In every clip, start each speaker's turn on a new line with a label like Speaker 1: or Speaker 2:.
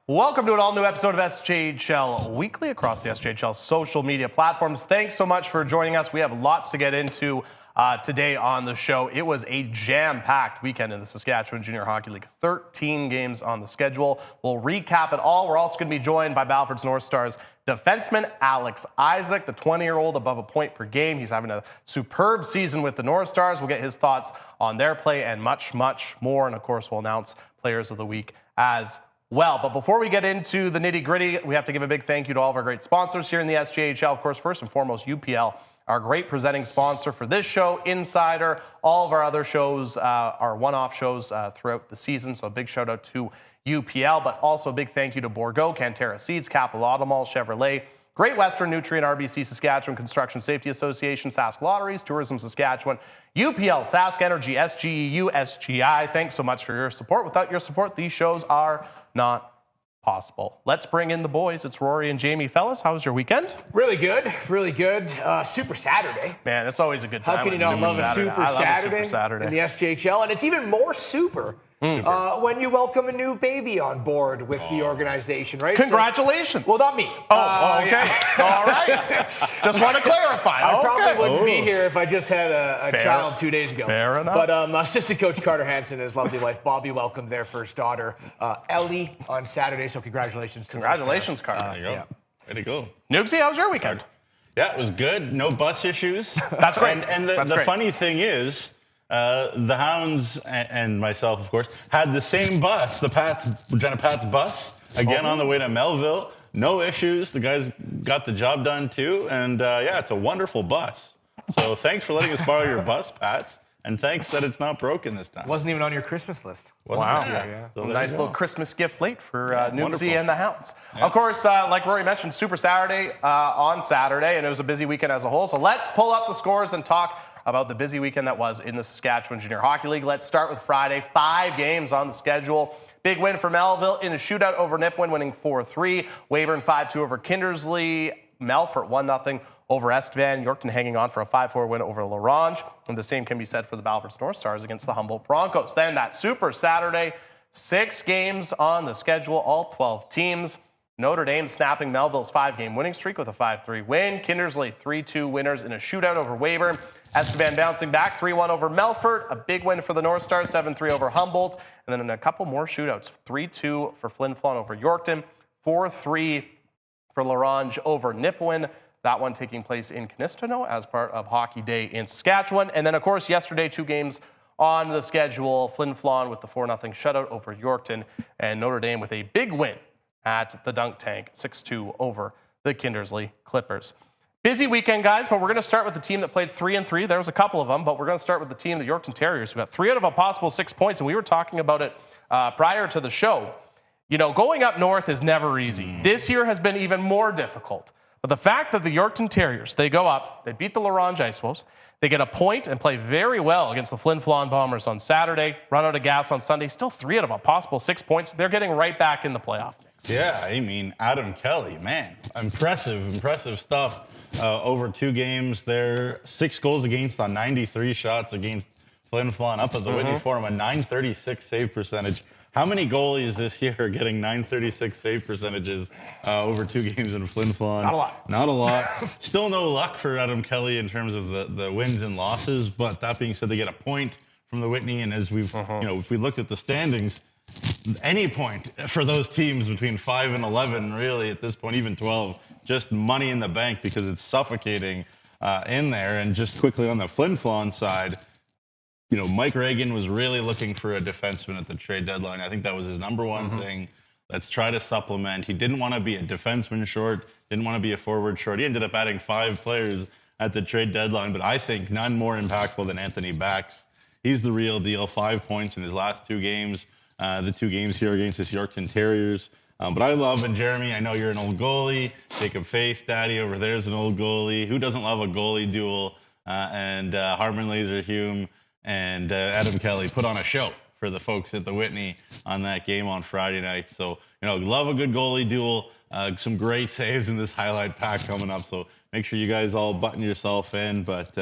Speaker 1: Welcome to an all-new episode of SJHL Weekly across the SJHL social media platforms. Thanks so much for joining us. We have lots to get into today on the show. It was a jam-packed weekend in the Saskatchewan Junior Hockey League. 13 games on the schedule. We'll recap it all. We're also going to be joined by Battlefords North Stars defenseman Alex Izyk, the 20-year-old above a point per game. He's having a superb season with the North Stars. We'll get his thoughts on their play and much, much more. And, of course, we'll announce Players of the Week as well. But before we get into the nitty-gritty, we have to give a big thank you to all of our great sponsors here in the SJHL. Of course, first and foremost, UPL, our great presenting sponsor for this show, Insider. All of our other shows are one-off shows throughout the season, so a big shout-out to UPL, but also a big thank you to Bourgault, Cantera Seeds, Capital Automall, Chevrolet, Great Western Nutrient, RBC Saskatchewan Construction Safety Association, Sask Lotteries, Tourism Saskatchewan, UPL, Sask Energy, SGEU, SGI. Thanks so much for your support. Without your support, these shows are not possible. Let's bring in the boys. It's Rory and Jamie. Fellas, how was your weekend?
Speaker 2: Really good, really good. Super Saturday.
Speaker 1: Man, it's always a good time.
Speaker 2: How can you not love a Super Saturday in the SJHL? And it's even more super when you welcome a new baby on board with the organization, right?
Speaker 1: Congratulations.
Speaker 2: Well, not me.
Speaker 1: Okay. Yeah. All right. Just want to clarify.
Speaker 2: I probably wouldn't be here if I just had a child 2 days ago.
Speaker 1: Fair enough.
Speaker 2: But assistant coach Carter Hansen and his lovely wife Bobby welcomed their first daughter, Ellie, on Saturday. So congratulations to
Speaker 1: Congratulations, Carter.
Speaker 3: There you go.
Speaker 2: Yeah.
Speaker 3: Way to go.
Speaker 1: Neugsie, how was your weekend?
Speaker 3: Yeah, it was good. No bus issues.
Speaker 1: That's great.
Speaker 3: And the funny thing is, the Hounds and myself, of course, had the same bus, the Regina Pats bus, again on the way to Melville. No issues. The guys got the job done too. And yeah, it's a wonderful bus. So thanks for letting us borrow your bus, Pats. And thanks that it's not broken this time.
Speaker 2: Wasn't even on your Christmas list.
Speaker 1: Wow.
Speaker 2: Yeah.
Speaker 1: So nice little Christmas gift late for Neugsie and the Hounds.
Speaker 3: Yeah.
Speaker 1: Of course, like Rory mentioned, Super Saturday on Saturday, and it was a busy weekend as a whole. So let's pull up the scores and talk about the busy weekend that was in the Saskatchewan Junior Hockey League. Let's start with Friday. 5 games on the schedule. Big win for Melville in a shootout over Nipawin, winning 4-3. Weyburn 5-2 over Kindersley. Melfort 1-0 over Estevan. Yorkton hanging on for a 5-4 win over LaRange. And the same can be said for the Battlefords North Stars against the Humboldt Broncos. Then that Super Saturday, 6 games on the schedule, all 12 teams. Notre Dame snapping Melville's 5-game winning streak with a 5-3 win. Kindersley 3-2 winners in a shootout over Weyburn. Estevan bouncing back 3-1 over Melfort. A big win for the North Stars, 7-3 over Humboldt. And then in a couple more shootouts, 3-2 for Flin Flon over Yorkton, 4-3 for LaRange over Nipawin. That one taking place in Canistano as part of Hockey Day in Saskatchewan. And then, of course, yesterday, 2 games on the schedule. Flin Flon with the 4-0 shutout over Yorkton, and Notre Dame with a big win at the Dunk Tank, 6-2 over the Kindersley Clippers. Busy weekend, guys, but we're going to start with the team that played 3-3. There was a couple of them, but we're going to start with the team, the Yorkton Terriers, who got 3 out of a possible 6 points, and we were talking about it prior to the show. You know, going up north is never easy. This year has been even more difficult. But the fact that the Yorkton Terriers, they go up, they beat the LaRange Ice Wolves, they get a point and play very well against the Flin Flon Bombers on Saturday, run out of gas on Sunday, still 3 out of a possible 6 points. They're getting right back in the playoff mix.
Speaker 3: Yeah, I mean, Adam Kelly, man, impressive stuff. Over 2 games there, 6 goals against on 93 shots against Flin Flon up at the Whitney Forum, a .936 save percentage. How many goalies this year are getting .936 save percentages over 2 games in Flin Flon? Not a lot. Still no luck for Adam Kelly in terms of the wins and losses, but that being said, they get a point from the Whitney, and as we've, if we looked at the standings, any point for those teams between 5 and 11, really, at this point, even 12, just money in the bank because it's suffocating in there. And just quickly on the Flin Flon side, Mike Reagan was really looking for a defenseman at the trade deadline. I think that was his number one thing. Let's try to supplement. He didn't want to be a defenseman short, didn't want to be a forward short. He ended up adding 5 players at the trade deadline, but I think none more impactful than Anthony Bax. He's the real deal, 5 points in his last 2 games. The 2 games here against his Yorkton Terriers. But I love, and Jeromy, I know you're an old goalie. Jacob Faith, Daddy over there is an old goalie. Who doesn't love a goalie duel? And Harmon Laser-Hume and Adam Kelly put on a show for the folks at the Whitney on that game on Friday night. So, love a good goalie duel. Some great saves in this highlight pack coming up. So make sure you guys all button yourself in. But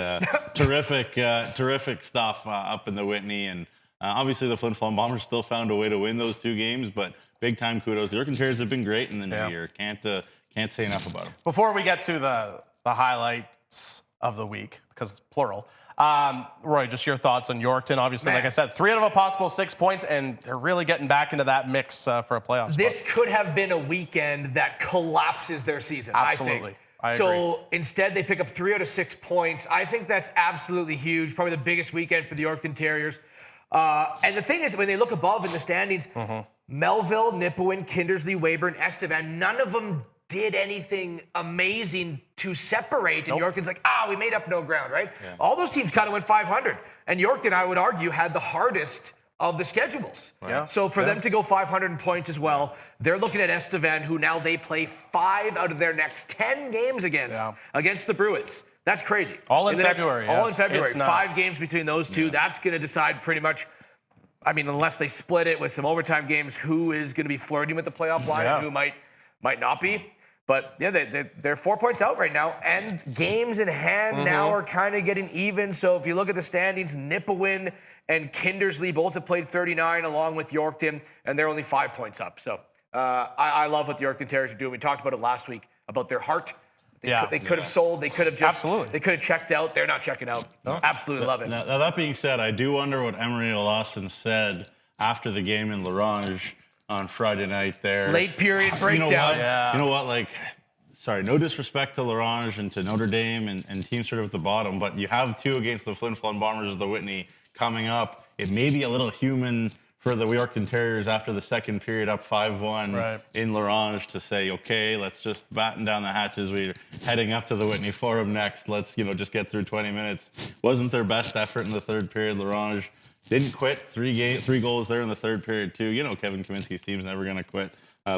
Speaker 3: terrific stuff up in the Whitney. And Obviously, the Flin Flon Bombers still found a way to win those 2 games, but big time kudos. The York Terriers have been great in the new year. Can't say enough about them.
Speaker 1: Before we get to the highlights of the week, because it's plural, Roy, just your thoughts on Yorkton. Obviously, like I said, 3 out of a possible 6 points, and they're really getting back into that mix for a playoff spot.
Speaker 2: This could have been a weekend that collapses their season,
Speaker 1: Absolutely.
Speaker 2: I think.
Speaker 1: I agree.
Speaker 2: So instead, they pick up 3 out of 6 points. I think that's absolutely huge. Probably the biggest weekend for the Yorkton Terriers. And the thing is, when they look above in the standings, Melville, Nipawin, Kindersley, Weyburn, Estevan, none of them did anything amazing to separate. And Yorkton's like, we made up no ground, right? Yeah. All those teams kind of went 500. And Yorkton, I would argue, had the hardest of the schedules.
Speaker 1: Yeah.
Speaker 2: So for them to go 500 in points as well, they're looking at Estevan, who now they play 5 out of their next 10 games against the Bruins. That's crazy.
Speaker 1: All in February.
Speaker 2: All in February. 5 games between those two. Yeah. That's going to decide pretty much, I mean, unless they split it with some overtime games, who is going to be flirting with the playoff line and who might not be. But yeah, they're 4 points out right now, and games in hand now are kind of getting even. So if you look at the standings, Nipawin and Kindersley both have played 39 along with Yorkton, and they're only 5 points up. So I love what the Yorkton Terriers are doing. We talked about it last week, about their heart. They could have sold. They could have just They could have checked out. They're not checking out. No. Absolutely love it.
Speaker 3: Now, that being said, I do wonder what Emery Lawson said after the game in Larange on Friday night there.
Speaker 2: Late period breakdown.
Speaker 3: You know what? Like, sorry, no disrespect to Larange and to Notre Dame and teams sort of at the bottom, but you have 2 against the Flin Flon Bombers of the Whitney coming up. It may be a little human for the Yorkton Terriers after the second period up 5-1 in Larange to say, okay, let's just batten down the hatches. We're heading up to the Whitney Forum next. Let's, just get through 20 minutes. Wasn't their best effort in the third period. Larange didn't quit. 3 goals there in the third period, too. Kevin Kaminski's team's never going to quit.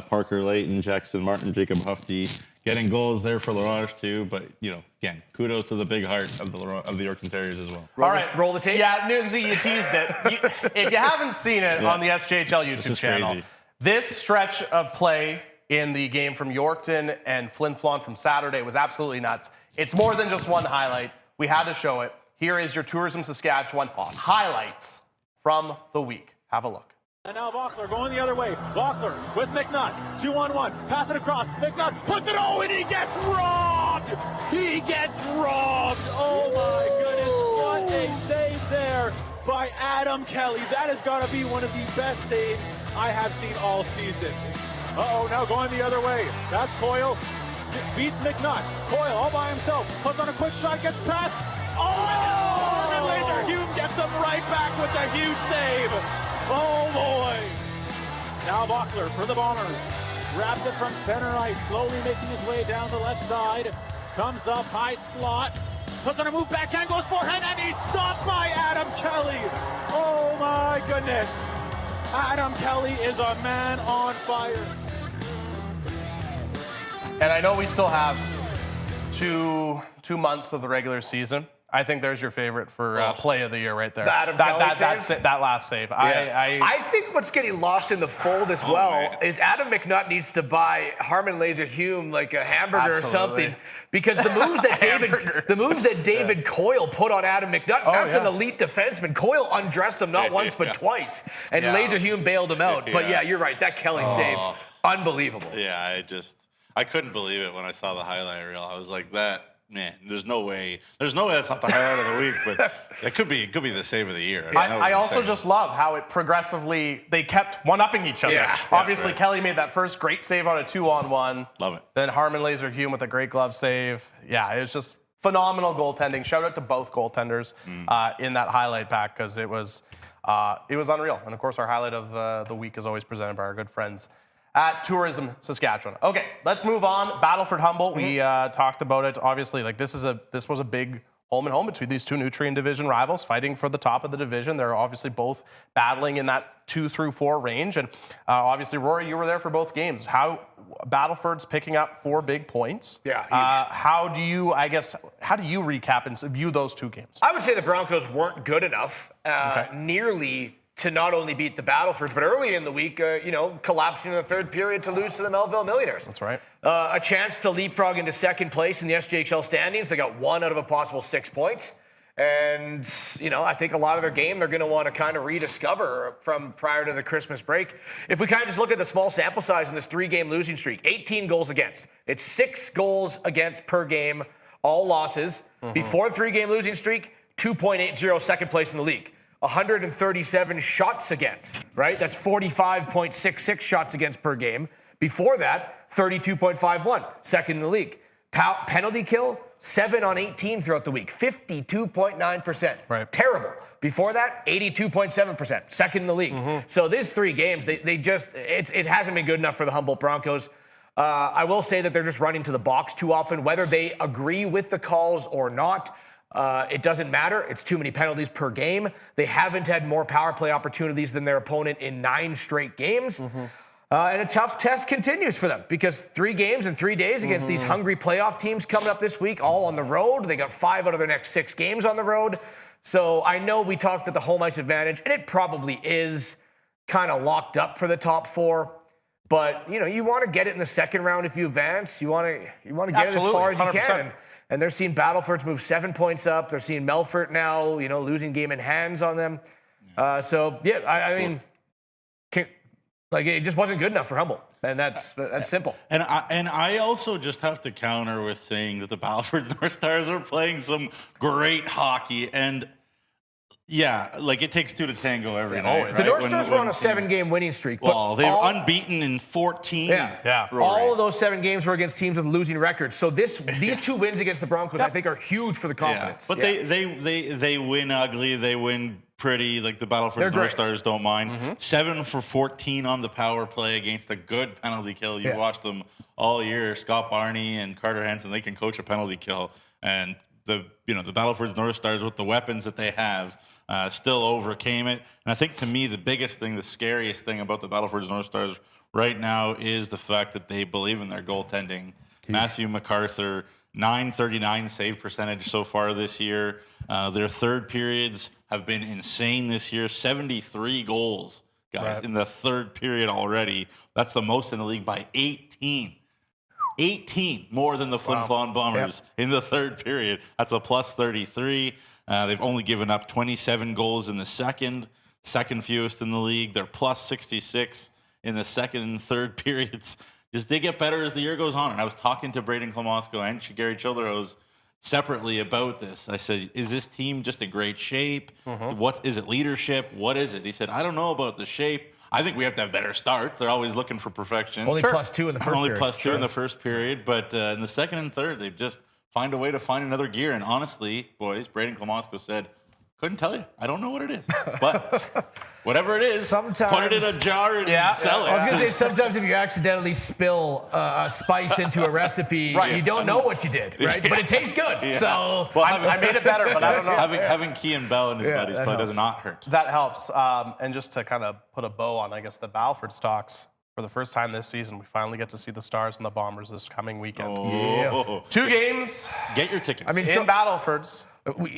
Speaker 3: Parker Layton, Jackson Martin, Jacob Hufty getting goals there for Larange, too. But, again, kudos to the big heart of the Yorkton Terriers as well.
Speaker 2: All right. Roll the tape.
Speaker 1: Yeah, Neugsie, you teased it. If you haven't seen it on the SJHL YouTube channel, this stretch of play in the game from Yorkton and Flin Flon from Saturday was absolutely nuts. It's more than just one highlight. We had to show it. Here is your Tourism Saskatchewan highlights from the week. Have a look.
Speaker 4: And now Vockler going the other way. Vockler with McNutt. 2-on-1. Pass it across. McNutt puts it. Oh, and he gets robbed. He gets robbed. Oh, my goodness. What a save there by Adam Kelly. That has got to be one of the best saves I have seen all season. Uh-oh, now going the other way. That's Coyle. Beats McNutt. Coyle all by himself. Puts on a quick shot. Gets past. Oh, and Laser Hume gets him right back with a huge save. Oh, boy. Now Vockler for the Bombers. Grabs it from center ice, slowly making his way down the left side. Comes up, high slot. Puts on a move, backhand, goes forehand, and he's stopped by Adam Kelly. Oh, my goodness. Adam Kelly is a man on fire.
Speaker 1: And I know we still have two months of the regular season. I think there's your favorite for play of the year right there.
Speaker 2: That
Speaker 1: last save.
Speaker 2: Yeah. I think what's getting lost in the fold as is Adam McNutt needs to buy Harmon Laser Hume like a hamburger or something, because the moves that David Coyle put on Adam McNutt, that's an elite defenseman. Coyle undressed him not once but twice, and Laser Hume bailed him out. But yeah, you're right. That Kelly save, unbelievable.
Speaker 3: Yeah, I couldn't believe it when I saw the highlight reel. I was like, man, there's no way that's not the highlight of the week, but it could be the save of the year.
Speaker 1: I also just love how it progressively, they kept one-upping each other.
Speaker 3: Yeah,
Speaker 1: obviously, Kelly made that first great save on a 2-on-1.
Speaker 3: Love it.
Speaker 1: Then Harmon Laser Hume with a great glove save. Yeah, it was just phenomenal goaltending. Shout out to both goaltenders in that highlight pack, because it was unreal. And of course, our highlight of the week is always presented by our good friends at Tourism Saskatchewan. Okay, let's move on. Battleford Humboldt, we talked about it. Obviously, this was a big home and home between these two Nutrien division rivals fighting for the top of the division. They're obviously both battling in that 2 through 4 range. And obviously, Rory, you were there for both games. How Battleford's picking up 4 big points.
Speaker 2: Yeah, huge.
Speaker 1: How do you recap and view those 2 games?
Speaker 2: I would say the Broncos weren't good enough, nearly to not only beat the Battlefords, but early in the week, collapsing in the third period to lose to the Melville Millionaires.
Speaker 1: That's right.
Speaker 2: A chance to leapfrog into second place in the SJHL standings. They got 1 out of a possible 6 points. And, I think a lot of their game they're going to want to kind of rediscover from prior to the Christmas break. If we kind of just look at the small sample size in this 3-game losing streak, 18 goals against. It's 6 goals against per game, all losses. Before the 3-game losing streak, 2.80, second place in the league. 137 shots against, right? That's 45.66 shots against per game. Before that, 32.51, second in the league. Penalty kill, 7 on 18 throughout the week, 52.9%.
Speaker 1: Right.
Speaker 2: Terrible. Before that, 82.7%, second in the league. So these 3 games, it hasn't been good enough for the Humboldt Broncos. I will say that they're just running to the box too often. Whether they agree with the calls or not, it doesn't matter. It's too many penalties per game. They haven't had more power play opportunities than their opponent in 9 straight games. And a tough test continues for them because 3 games in 3 days against these hungry playoff teams coming up this week, all on the road. They got 5 out of their next 6 games on the road. So I know we talked at the home ice advantage, and it probably is kind of locked up for the top 4. But, you want to get it in the second round if you advance. You want to get it as far as you
Speaker 1: 100%.
Speaker 2: can. And they're seeing Battlefords move 7 points up. They're seeing Melfort now, losing game in hands on them. It just wasn't good enough for Humboldt, and that's simple.
Speaker 3: And I also just have to counter with saying that the Battlefords North Stars are playing some great hockey, and it takes 2 to tango every night.
Speaker 1: always.
Speaker 2: The
Speaker 3: right?
Speaker 2: North Stars were on a 7-game winning streak.
Speaker 3: Well, they were unbeaten in 14.
Speaker 1: Yeah.
Speaker 3: Rory.
Speaker 2: All of those 7 games were against teams with losing records. So these 2 wins against the Broncos, I think, are huge for the confidence.
Speaker 3: But they win ugly. They win pretty. Like the Battlefords North Stars don't mind. 7 for 14 on the power play against a good penalty kill. You watched them all year. Scott Barney and Carter Hansen, they can coach a penalty kill. And the Battlefords North Stars with the weapons that they have still overcame it. And I think to me the biggest thing, the scariest thing about the Battlefords North Stars right now is the fact that they believe in their goaltending. Matthew MacArthur, .939 save percentage so far this year. Their third periods have been insane this year. 73 goals, guys, in the third period already. That's the most in the league by 18. 18 more than the Flin Flon Bombers in the third period. That's a plus 33. They've only given up 27 goals in the second fewest in the league. They're plus 66 in the second and third periods. Just they get better as the year goes on. And I was talking to Braden Klamosko and Gary Childerose separately about this. I said, is this team just in great shape? What is it, leadership? What is it? He said, I don't know about the shape. I think we have to have better starts. They're always looking for perfection.
Speaker 2: Only plus 2 in the first period.
Speaker 3: Only plus 2 in the first period. But in the second and third, they've just find a way to find another gear. And honestly, boys, Braden Klamosko said, couldn't tell you. I don't know what it is. But whatever it is, put it in a jar and sell it.
Speaker 2: I was going to say, sometimes if you accidentally spill a spice into a recipe, you don't know what you did, right? But it tastes good. So
Speaker 1: I made it better, but I don't know.
Speaker 3: Having Kean Bell and his buddies play does not hurt.
Speaker 1: That helps. And just to kind of put a bow on, I guess, the Battleford stocks, for the first time this season, we finally get to see the Stars and the Bombers this coming weekend. 2 games.
Speaker 3: Get your tickets.
Speaker 1: In Battlefords.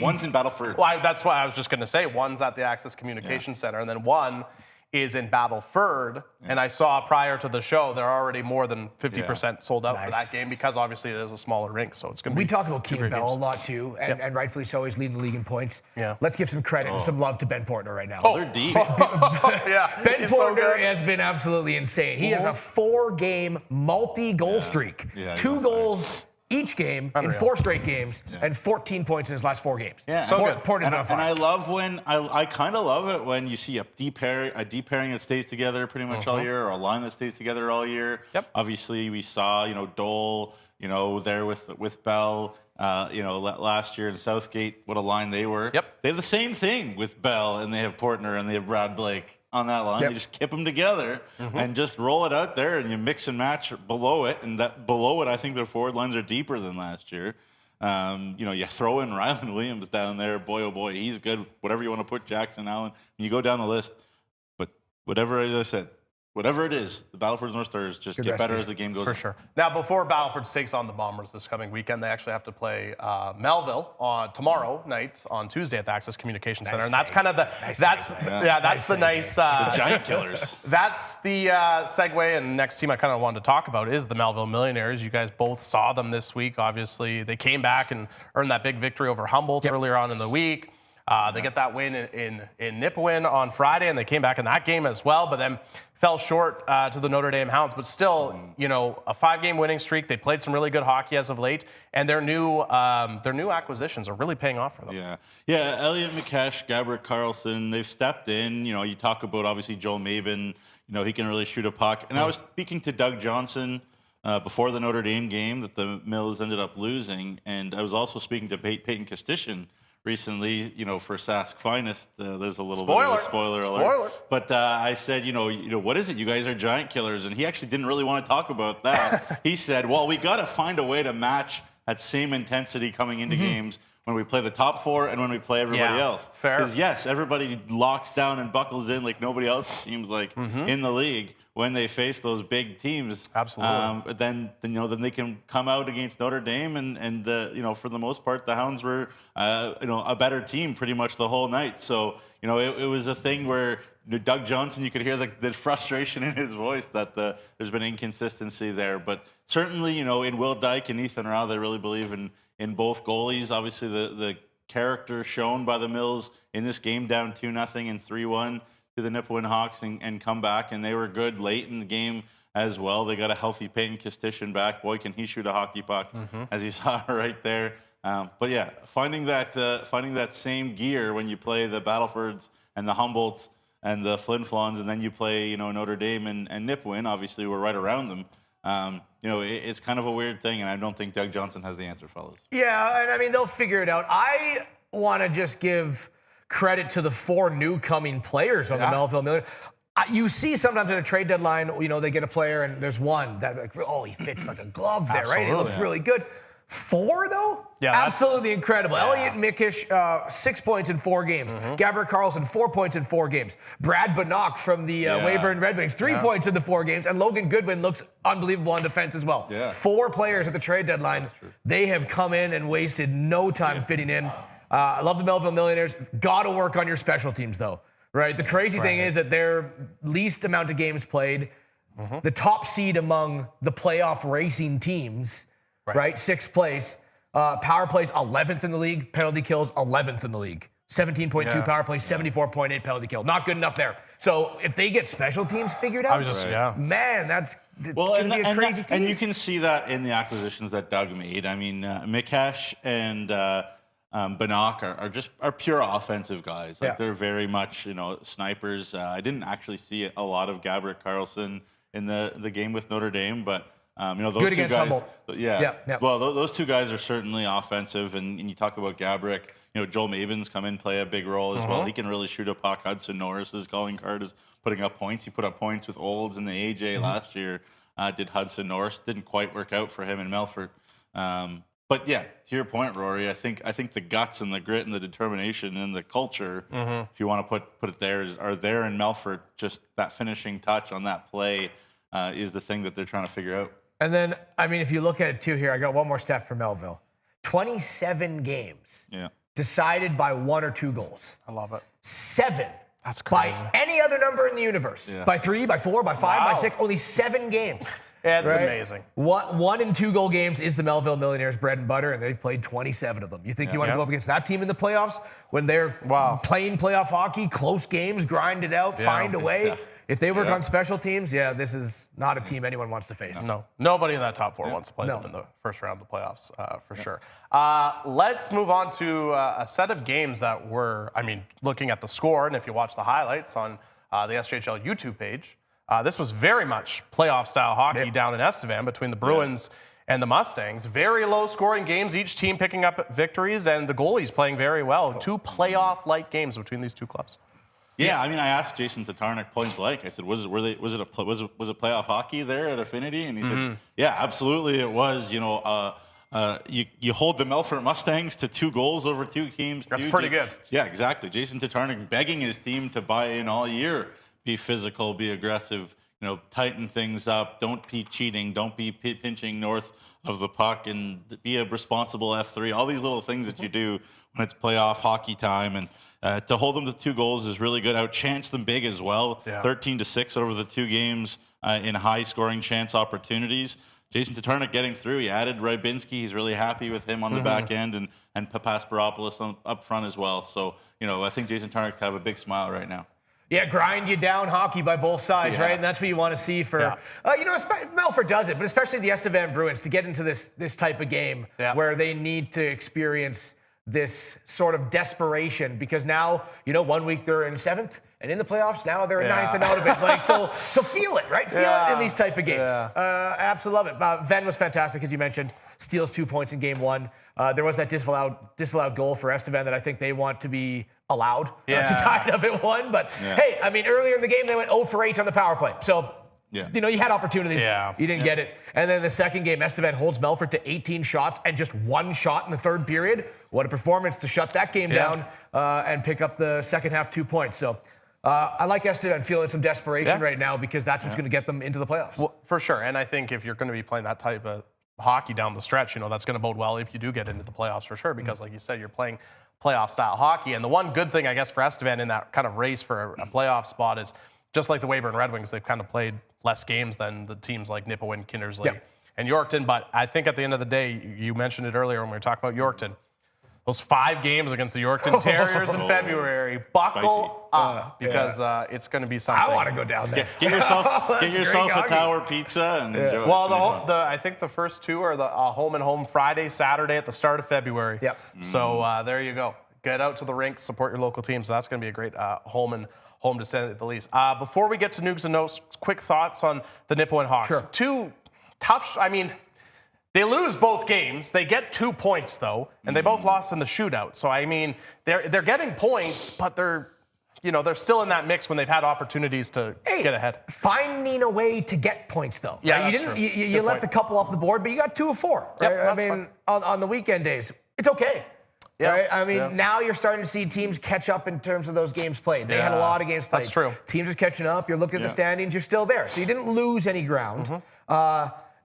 Speaker 3: One's in Battleford.
Speaker 1: Well, that's what I was just going to say. One's at the Access Communication Center, and then one is in Battleford. And I saw prior to the show, they're already more than 50% sold out for that game because obviously it is a smaller rink. So it's going to be.
Speaker 2: We talk about Kean Bell a lot too, and rightfully so. He's leading the league in points. Let's give some credit and some love to Ben Portner right now.
Speaker 3: They're deep.
Speaker 2: Ben Portner has been absolutely insane. He has a 4-game multi-goal streak. 2 goals each game in 4 straight games and 14 points in his last 4 games.
Speaker 1: So good.
Speaker 3: And I love when I kind of love it when you see a deep pairing that stays together pretty much all year, or a line that stays together all year. Obviously, we saw Dole, there with Bell. Last year in Southgate, what a line they were. They have the same thing with Bell, and they have Portner, and they have Brad Blake on that line. You just kip them together and just roll it out there, and you mix and match below it. And that below it, I think their forward lines are deeper than last year. You throw in Ryland Williams down there. Boy, oh boy, he's good. Whatever you want to put, Jackson Allen. And you go down the list. But whatever, as I said, whatever it is, the Battlefords North Stars just get better as the game goes
Speaker 1: For
Speaker 3: on.
Speaker 1: sure. Now, before Battlefords takes on the Bombers this coming weekend, they actually have to play Melville on tomorrow night on Tuesday at the Access Communication Center, and that's kind of the that's the nice
Speaker 3: The Giant Killers.
Speaker 1: That's the segue. And next team I kind of wanted to talk about is the Melville Millionaires. You guys both saw them this week. Obviously, they came back and earned that big victory over Humboldt earlier on in the week. They get that win in Nipawin on Friday, and they came back in that game as well, but then fell short to the Notre Dame Hounds. But still, a 5-game winning streak. They played some really good hockey as of late, and their new acquisitions are really paying off for them.
Speaker 3: Yeah. Elliot McKesh, Gabriel Carlson, they've stepped in. You talk about obviously Joel Mabin. He can really shoot a puck. And I was speaking to Doug Johnson before the Notre Dame game that the Mills ended up losing, and I was also speaking to Peyton Kostitian recently, for Sask Finest. There's a little bit of a spoiler alert. But I said, what is it? You guys are giant killers. And he actually didn't really want to talk about that. He said, well, we got to find a way to match that same intensity coming into games when we play the top 4 and when we play everybody else.
Speaker 1: Fair.
Speaker 3: Because, yes, everybody locks down and buckles in like nobody else, it seems like, in the league when they face those big teams.
Speaker 1: Absolutely.
Speaker 3: But then they can come out against Notre Dame, and for the most part, the Hounds were, a better team pretty much the whole night. So, it was a thing where Doug Johnson, you could hear the frustration in his voice that there's been inconsistency there. But certainly, in Will Dyke and Ethan Rao, they really believe in both goalies. Obviously, the character shown by the Mills in this game, down 2-0 and 3-1 to the Nipawin Hawks, and come back, and they were good late in the game as well. They got a healthy Peyton Kostitian back. Boy, can he shoot a hockey puck, as you saw right there. But yeah, finding that same gear when you play the Battlefords and the Humboldts and the Flin Flons, and then you play Notre Dame and Nipawin. Obviously, we're right around them. It's kind of a weird thing, and I don't think Doug Johnson has the answer, fellas.
Speaker 2: Yeah, and I mean, they'll figure it out. I want to just give credit to the 4 new coming players on the Melville Millionaires. You see sometimes at a trade deadline, they get a player and there's one that he fits like a glove there, right? He looks really good. 4 though?
Speaker 1: Yeah,
Speaker 2: absolutely incredible. Elliot Mickish, 6 points in 4 games. Gabriel Carlson, 4 points in 4 games. Brad Bannock from the Weyburn Red Wings, 3 points in the 4 games. And Logan Goodwin looks unbelievable on defense as well. 4 players at the trade deadline. They have come in and wasted no time fitting in. I love the Melville Millionaires. Got to work on your special teams, though, right? The crazy thing is that their least amount of games played, the top seed among the playoff racing teams, right? 6th place. Power plays 11th in the league. Penalty kills 11th in the league. 17.2 power play, 74.8 penalty kill. Not good enough there. So if they get special teams figured out, man, that's going to be a crazy team.
Speaker 3: And you can see that in the acquisitions that Doug made. I mean, Mikesh and Bannock are pure offensive guys. Like they're very much snipers. I didn't actually see a lot of Gabriel Carlson in the game with Notre Dame, but those
Speaker 2: good
Speaker 3: 2
Speaker 2: against
Speaker 3: guys.
Speaker 2: Humboldt.
Speaker 3: Yeah. Well, those 2 guys are certainly offensive, and you talk about Gabriel. Joel Mabin's come in, play a big role as well. He can really shoot a puck. Hudson Norris's calling card is putting up points. He put up points with Olds in the AJ last year. Did Hudson Norris. Didn't quite work out for him in Melfort. But yeah, to your point, Rory, I think the guts and the grit and the determination and the culture, if you want to put it there, are there in Melfort. Just that finishing touch on that play is the thing that they're trying to figure out.
Speaker 2: And then, I mean, if you look at it too here, I got one more stat for Melville. 27 games decided by 1 or 2 goals.
Speaker 1: I love it.
Speaker 2: 7.
Speaker 1: That's crazy.
Speaker 2: By any other number in the universe. By 3, by 4, by 5, by 6, only 7 games.
Speaker 1: It's amazing.
Speaker 2: 1 and 2 goal games is the Melville Millionaires' bread and butter, and they've played 27 of them. You think you want to go up against that team in the playoffs when they're playing playoff hockey, close games, grind it out, find a way? If they work on special teams, this is not a team anyone wants to face.
Speaker 1: No, nobody in that top 4 wants to play them in the first round of the playoffs, for sure. Let's move on to a set of games that were, looking at the score, and if you watch the highlights on the SJHL YouTube page, this was very much playoff-style hockey down in Estevan between the Bruins and the Mustangs. Very low-scoring games, each team picking up victories, and the goalies playing very well. 2 playoff-like games between these 2 clubs.
Speaker 3: Yeah, I asked Jason Tatarnik point blank. I said, was it playoff hockey there at Affinity? And he said, yeah, absolutely, it was. You hold the Melfort Mustangs to 2 goals over 2 teams.
Speaker 1: That's pretty good.
Speaker 3: Yeah, exactly. Jason Tatarnik begging his team to buy in all year, be physical, be aggressive, tighten things up. Don't be cheating. Don't be pinching north of the puck, and be a responsible F3. All these little things that you do when it's playoff hockey time, and to hold them to 2 goals is really good. Outchance them big as well. 13-6 over the 2 games in high-scoring chance opportunities. Jason Tatarnic getting through. He added Rybinski. He's really happy with him on the back end, and Papasparopoulos up front as well. So, I think Jason Tatarnic have a big smile right now.
Speaker 2: Yeah, grind you down hockey by both sides, right? And that's what you want to see for, Melfort does it, but especially the Estevan Bruins to get into this type of game where they need to experience this sort of desperation, because now, 1 week they're in 7th, and in the playoffs, now they're in 9th and out of it. Like, so feel it, right? Feel it in these type of games. Absolutely love it. Venn was fantastic, as you mentioned. Steals 2 points in game 1. There was that disallowed goal for Estevan that I think they want to be allowed to tie it up at 1. But hey, I mean, earlier in the game, they went 0 for 8 on the power play. So, you had opportunities. You didn't get it. And then the second game, Estevan holds Melfort to 18 shots and just 1 shot in the 3rd period. What a performance to shut that game down and pick up the second half 2 points. So I like Estevan feeling some desperation right now, because that's what's going to get them into the playoffs.
Speaker 1: Well, for sure. And I think if you're going to be playing that type of hockey down the stretch, that's going to bode well if you do get into the playoffs for sure, because like you said, you're playing playoff style hockey. And the one good thing, I guess, for Estevan in that kind of race for a playoff spot is, just like the Weyburn Red Wings, they've kind of played less games than the teams like Nipawin, Kindersley, and Yorkton. But I think at the end of the day, you mentioned it earlier when we were talking about Yorkton, those 5 games against the Yorkton Terriers in February, buckle up, because it's going to be something.
Speaker 2: I want to go down there.
Speaker 3: Get yourself a tower pizza and enjoy it.
Speaker 1: Well, I think the first 2 are the home and home Friday, Saturday at the start of February. So there you go. Get out to the rink, support your local teams. So that's going to be a great home to say at the least. Before we get to Neugs and Notes, quick thoughts on the Nipawin Hawks.
Speaker 2: Sure.
Speaker 1: 2 tough. I mean, they lose both games. They get 2 points though, and they both lost in the shootout. So I mean, they're getting points, but they're still in that mix when they've had opportunities to get ahead.
Speaker 2: Finding a way to get points though.
Speaker 1: Yeah,
Speaker 2: right?
Speaker 1: that's true.
Speaker 2: You left a couple off the board, but you got 2 of 4. Right?
Speaker 1: Yep,
Speaker 2: I mean, on the weekend days, it's okay.
Speaker 1: Yeah.
Speaker 2: Right? I mean, now you're starting to see teams catch up in terms of those games played. They had a lot of games played.
Speaker 1: That's true.
Speaker 2: Teams are catching up. You're looking at the standings. You're still there. So you didn't lose any ground.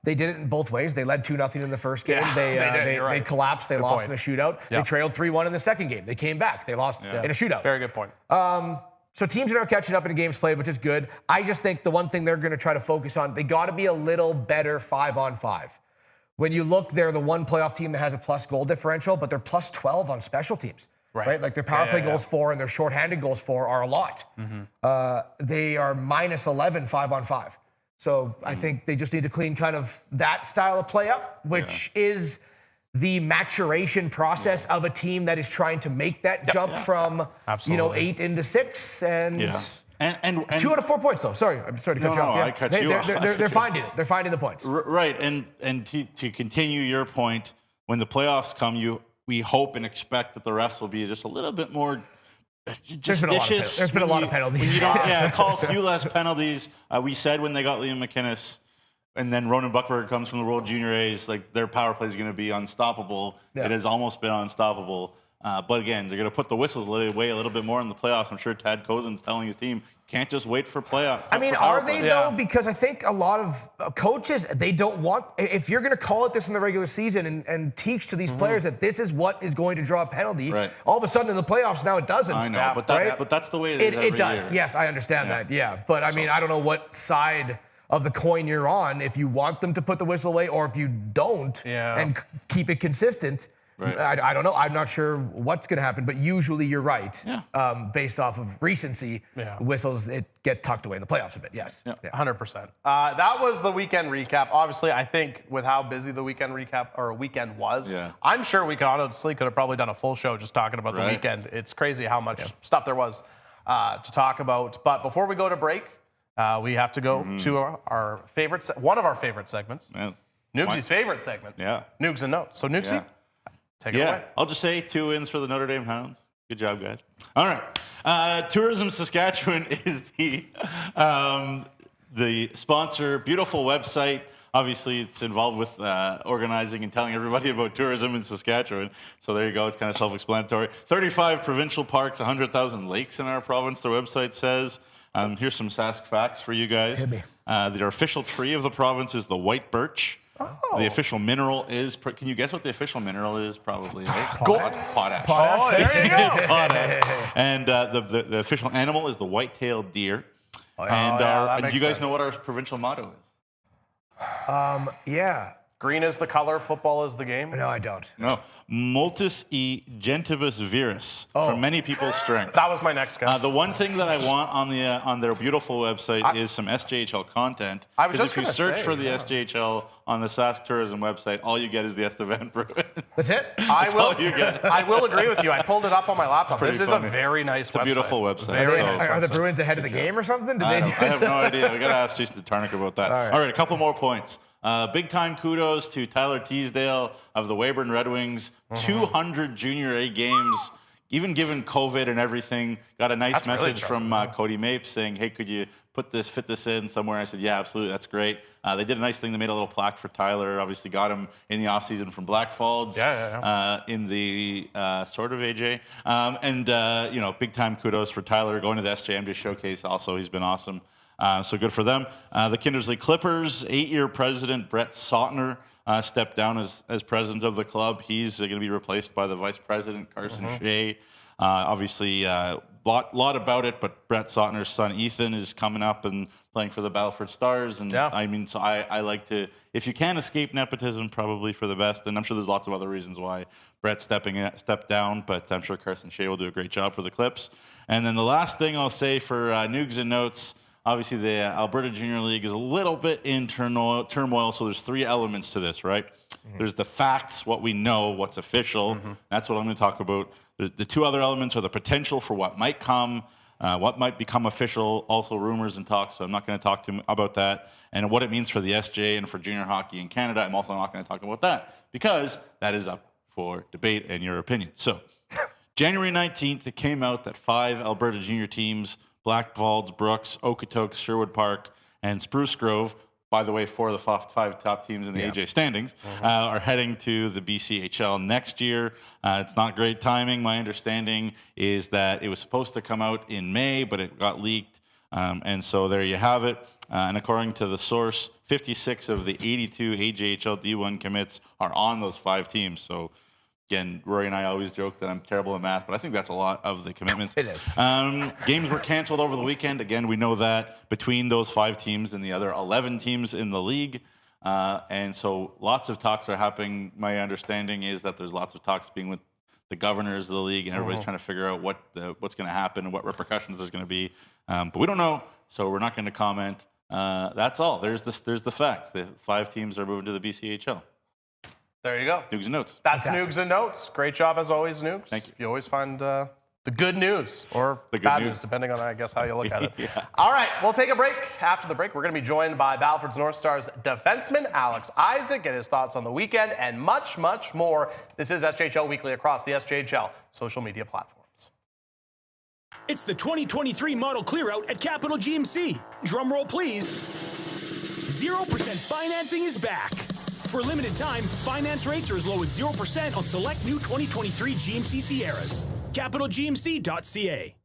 Speaker 2: They did it in both ways. They led 2-0 in the first game. They collapsed. They lost in a shootout. They trailed 3-1 in the second game. They came back. They lost in a shootout.
Speaker 1: Very good point.
Speaker 2: So teams are now catching up in the games played, which is good. I just think the one thing they're going to try to focus on, they got to be a little better 5-on-5. When you look, they're the one playoff team that has a plus goal differential, but they're plus 12 on special teams. Right? Like their power play goals 4 and their shorthanded goals 4 are a lot. They are minus 11 5-on-5. So I think they just need to clean kind of that style of play up, which is the maturation process of a team that is trying to make that jump from 8 into 6 and 2 out of 4 points though. Sorry, I'm sorry to cut you off.
Speaker 3: I cut you off.
Speaker 2: They're finding it. They're finding the points.
Speaker 3: Right, and to continue your point, when the playoffs come, we hope and expect that the refs will be just a little bit more justicious.
Speaker 2: There's been a lot of penalties.
Speaker 3: Call a few less penalties. We said when they got Liam McInnes, and then Ronan Buckberg comes from the World Junior A's, like their power play is going to be unstoppable. It has almost been unstoppable. But again, they're going to put the whistles away a little bit more in the playoffs. I'm sure Tad Cozen's telling his team, can't just wait for playoff.
Speaker 2: I mean, are they though? Because I think a lot of coaches, they don't want, if you're going to call it this in the regular season and teach to these players that this is what is going to draw a penalty, all of a sudden in the playoffs now it doesn't.
Speaker 3: I know, but that's the way it is
Speaker 2: it does.
Speaker 3: year.
Speaker 2: Yes, I understand that. But I mean, I don't know what side of the coin you're on, if you want them to put the whistle away or if you don't and keep it consistent. I don't know. I'm not sure what's going to happen, but usually you're right. Based off of recency, whistles get tucked away in the playoffs a bit. Yes,
Speaker 1: 100%. That was the weekend recap. Obviously, I think with how busy the weekend was, I'm sure we could have probably done a full show just talking about the weekend. It's crazy how much stuff there was to talk about. But before we go to break, we have to go to our favorite, one of our favorite segments, Neugsie's favorite segment. Neugs and Notes. So Neugsie. Take it away.
Speaker 3: I'll just say 2 wins for the Notre Dame Hounds. Good job, guys. All right. Tourism Saskatchewan is the sponsor. Beautiful website. Obviously, it's involved with organizing and telling everybody about tourism in Saskatchewan. So there you go. It's kind of self-explanatory. 35 provincial parks, 100,000 lakes in our province, their website says. Here's some Sask facts for you guys.
Speaker 2: Hit me.
Speaker 3: The official tree of the province is the white birch.
Speaker 1: Oh.
Speaker 3: The official mineral is, can you guess what the official mineral is? Probably, right? Potash.
Speaker 1: Oh, there you go.
Speaker 3: Potash. And the official animal is the white-tailed deer.
Speaker 1: Oh,
Speaker 3: And
Speaker 1: that
Speaker 3: do
Speaker 1: makes
Speaker 3: you guys
Speaker 1: sense.
Speaker 3: know what our provincial motto is?
Speaker 2: Yeah.
Speaker 1: Green is the color, football is the game.
Speaker 2: No, I don't.
Speaker 3: No. Multis e gentibus viris. For many people's strength.
Speaker 1: That was my next guess.
Speaker 3: The one thing that I want on their beautiful website is some SJHL content.
Speaker 1: I was
Speaker 3: 'Cause
Speaker 1: just
Speaker 3: if you
Speaker 1: gonna
Speaker 3: search
Speaker 1: say,
Speaker 3: for the SJHL on the Sask Tourism website, all you get is the Estevan Bruin.
Speaker 2: That's it?
Speaker 1: I will.
Speaker 3: all you get.
Speaker 1: I will agree with you. I pulled it up on my laptop.
Speaker 3: pretty
Speaker 1: This is
Speaker 3: funny.
Speaker 1: a very nice
Speaker 3: It's a
Speaker 1: website.
Speaker 3: beautiful website.
Speaker 1: Very
Speaker 3: So-
Speaker 1: nice
Speaker 2: Are the
Speaker 1: website.
Speaker 2: Bruins ahead of the game or something? Did
Speaker 3: I
Speaker 2: they
Speaker 3: have no idea. We got to ask Jason Tarnick about that.
Speaker 2: All right.
Speaker 3: All right, a couple more points. Big time kudos to Tyler Teasdale of the Weyburn Red Wings. 200 Junior A games, even given COVID and everything. Got a nice
Speaker 1: That's really
Speaker 3: message from Cody Mapes saying, hey, could you fit this in somewhere? I said, yeah, absolutely. That's great. They did a nice thing. They made a little plaque for Tyler. Obviously got him in the offseason from Blackfalds. In the sort of AJ. Big time kudos for Tyler going to the SJMJ Showcase also. He's been awesome. So good for them. The Kindersley Clippers, 8-year president Brett Sautner stepped down as president of the club. He's going to be replaced by the vice president, Carson Shea. Obviously, lot about it, but Brett Sautner's son, Ethan, is coming up and playing for the Battlefords Stars. And I like to, if you can escape nepotism, probably for the best. And I'm sure there's lots of other reasons why Brett stepped down, but I'm sure Carson Shea will do a great job for the Clips. And then the last thing I'll say for Neugs and Notes, obviously, the Alberta Junior League is a little bit in turmoil, so there's 3 elements to this, right? There's the facts, what we know, what's official. That's what I'm going to talk about. The 2 other elements are the potential for what might come, what might become official, also rumors and talks, so I'm not going to talk about that, and what it means for the SJ and for junior hockey in Canada. I'm also not going to talk about that, because that is up for debate and your opinion. So, January 19th, it came out that 5 Alberta junior teams, Blackfalds, Brooks, Okotoks, Sherwood Park, and Spruce Grove, by the way, 4 of the 5 top teams in the AJ standings, are heading to the BCHL next year. It's not great timing. My understanding is that it was supposed to come out in May, but it got leaked. And so there you have it. And according to the source, 56 of the 82 AJHL D1 commits are on those 5 teams. So again, Rory and I always joke that I'm terrible at math, but I think that's a lot of the commitments.
Speaker 2: It is.
Speaker 3: Games were canceled over the weekend. Again, we know that between those 5 teams and the other 11 teams in the league. And so lots of talks are happening. My understanding is that there's lots of talks being with the governors of the league, and everybody's trying to figure out what's going to happen and what repercussions there's going to be. But we don't know, so we're not going to comment. That's all. There's the facts. The 5 teams are moving to the BCHL.
Speaker 1: There you go.
Speaker 3: Neugs and Notes.
Speaker 1: That's
Speaker 2: Fantastic.
Speaker 1: Neugs and Notes. Great job as always, Neugs.
Speaker 3: Thank you.
Speaker 1: You always find the good news or
Speaker 3: The good
Speaker 1: bad
Speaker 3: news.
Speaker 1: news, depending on, I guess, how you look at it. All right, we'll take a break. After the break, we're going to be joined by Battlefords North Stars defenseman Alex Izyk, get his thoughts on the weekend, and much, much more. This is SJHL Weekly across the SJHL social media platforms.
Speaker 5: It's the 2023 model clearout at Capital GMC. Drum roll, please. 0% financing is back. For a limited time, finance rates are as low as 0% on select new 2023 GMC Sierras. CapitalGMC.ca.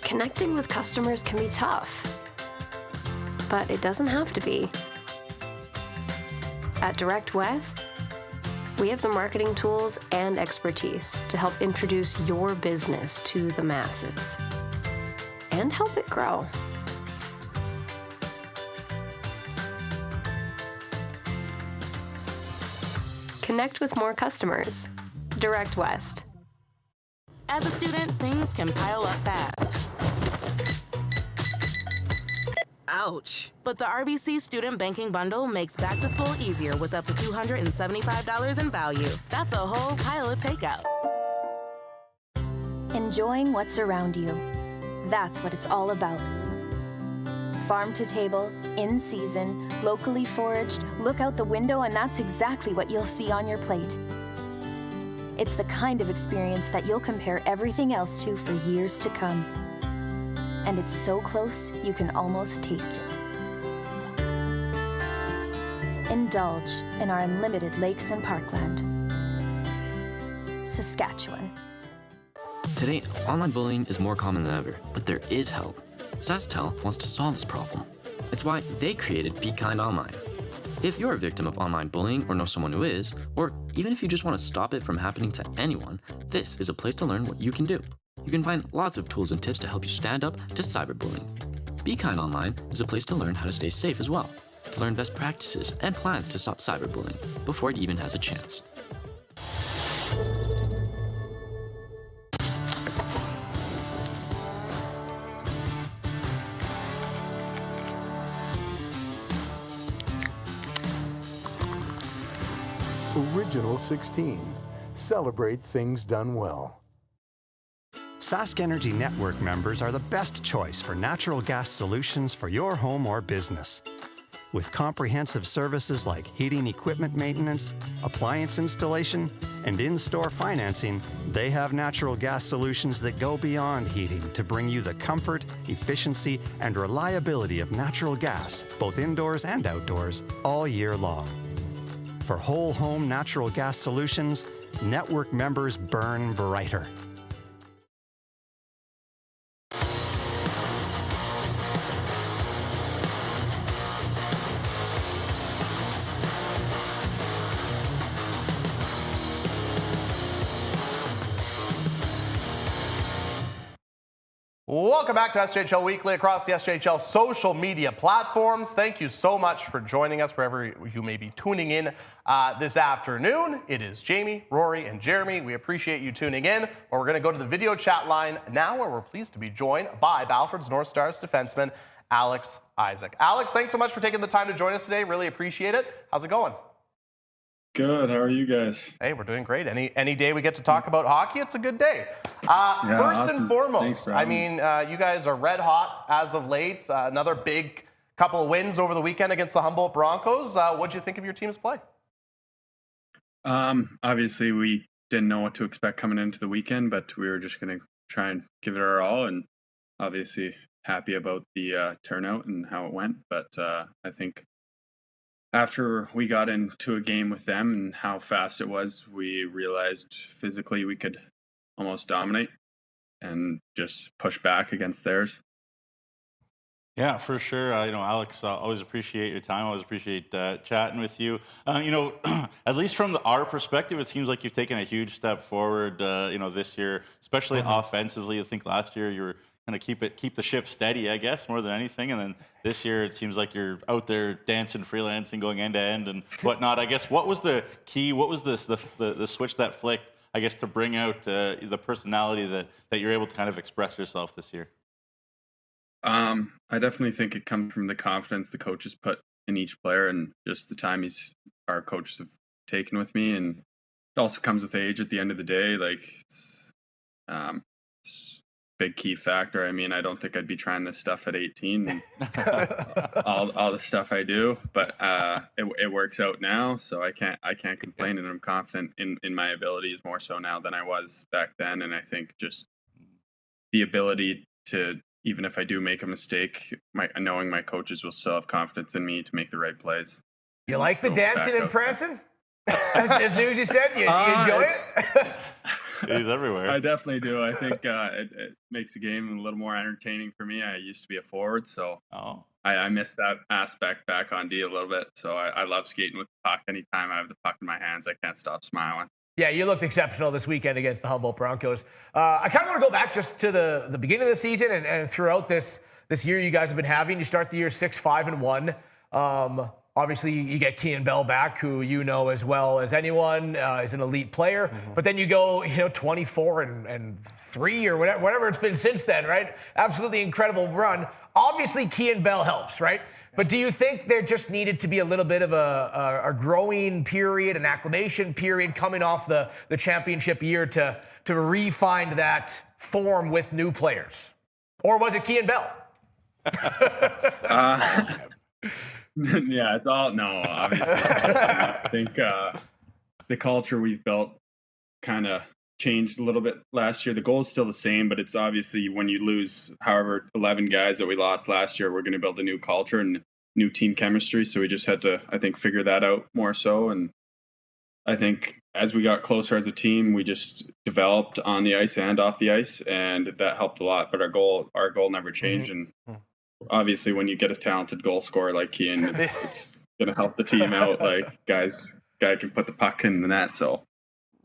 Speaker 6: Connecting with customers can be tough, but it doesn't have to be. At Direct West, we have the marketing tools and expertise to help introduce your business to the masses and help it grow. Connect with more customers. Direct West.
Speaker 7: As a student, things can pile up fast. Ouch. But the RBC Student Banking Bundle makes back to school easier with up to $275 in value. That's a whole pile of takeout.
Speaker 8: Enjoying what's around you. That's what it's all about. Farm to table, in season, locally foraged, look out the window and that's exactly what you'll see on your plate. It's the kind of experience that you'll compare everything else to for years to come. And it's so close, you can almost taste it. Indulge in our unlimited lakes and parkland. Saskatchewan.
Speaker 9: Today, online bullying is more common than ever, but there is help. SaskTel wants to solve this problem. It's why they created Be Kind Online. If you're a victim of online bullying or know someone who is, or even if you just want to stop it from happening to anyone, this is a place to learn what you can do. You can find lots of tools and tips to help you stand up to cyberbullying. Be Kind Online is a place to learn how to stay safe as well, to learn best practices and plans to stop cyberbullying before it even has a chance.
Speaker 10: Original 16. Celebrate things done well.
Speaker 11: Sask Energy Network members are the best choice for natural gas solutions for your home or business. With comprehensive services like heating equipment maintenance, appliance installation, and in-store financing, they have natural gas solutions that go beyond heating to bring you the comfort, efficiency, and reliability of natural gas, both indoors and outdoors, all year long. For whole home natural gas solutions, network members burn brighter.
Speaker 1: Welcome back to SJHL Weekly across the SJHL social media platforms. Thank you so much for joining us wherever you may be tuning in this afternoon. It is Jamie, Rory, and Jeromy. We appreciate you tuning in. We're going to go to the video chat line now, where we're pleased to be joined by Battlefords North Stars defenseman Alex Izyk. Alex, thanks so much for taking the time to join us today. Really appreciate it. How's it going?
Speaker 12: Good. How are you guys?
Speaker 1: Hey, we're doing great. Any day we get to talk about hockey, it's a good day. First
Speaker 12: awesome.
Speaker 1: and foremost,
Speaker 12: Thanks,
Speaker 1: I mean, you guys are red hot as of late. Another big couple of wins over the weekend against the Humboldt Broncos. What'd you think of your team's play?
Speaker 12: Obviously, we didn't know what to expect coming into the weekend, but we were just going to try and give it our all. And obviously, happy about the turnout and how it went. But I think after we got into a game with them and how fast it was, we realized physically we could almost dominate and just push back against theirs.
Speaker 3: Yeah, for sure. Alex, always appreciate your time. Always appreciate chatting with you. At least from our perspective, it seems like you've taken a huge step forward, this year, especially offensively. I think last year you were going to keep the ship steady, I guess, more than anything. And then this year it seems like you're out there dancing, freelancing, going end to end and whatnot. I guess what was the key? What was the switch that flicked, I guess, to bring out the personality that you're able to kind of express yourself this year?
Speaker 12: I definitely think it comes from the confidence the coaches put in each player and just the time our coaches have taken with me. And it also comes with age at the end of the day. Like, it's a big key factor. I mean, I don't think I'd be trying this stuff at 18 and all the stuff I do, but it works out now, so I can't complain, and I'm confident in my abilities more so now than I was back then. And I think just the ability to, even if I do make a mistake, knowing my coaches will still have confidence in me to make the right plays.
Speaker 2: You like the dancing and prancing? As Neugsie said, you enjoy it?
Speaker 3: He's everywhere.
Speaker 12: I definitely do. I think it makes the game a little more entertaining for me. I used to be a forward, so I miss that aspect back on D a little bit. So I love skating with the puck. Anytime I have the puck in my hands, I can't stop smiling.
Speaker 2: Yeah, you looked exceptional this weekend against the Humboldt Broncos. I kind of want to go back just to the beginning of the season and throughout this year you guys have been having. You start the year 6-5-1. Obviously, you get Kean Bell back, who you know as well as anyone is an elite player. But then you go, 24-3 or whatever it's been since then, right? Absolutely incredible run. obviously Kean Bell helps, right? But do you think there just needed to be a little bit of a growing period, an acclimation period coming off the championship year to re-find that form with new players? Or was it Kean Bell?
Speaker 12: Yeah, it's all no, obviously. I think the culture we've built kind of changed a little bit last year. The goal is still the same, but it's obviously when you lose however 11 guys that we lost last year, we're going to build a new culture and new team chemistry. So we just had to, I think, figure that out more so. And I think as we got closer as a team, we just developed on the ice and off the ice, and that helped a lot. But our goal never changed. And obviously, when you get a talented goal scorer like Kean, it's going to help the team out. Like guy can put the puck in the net. So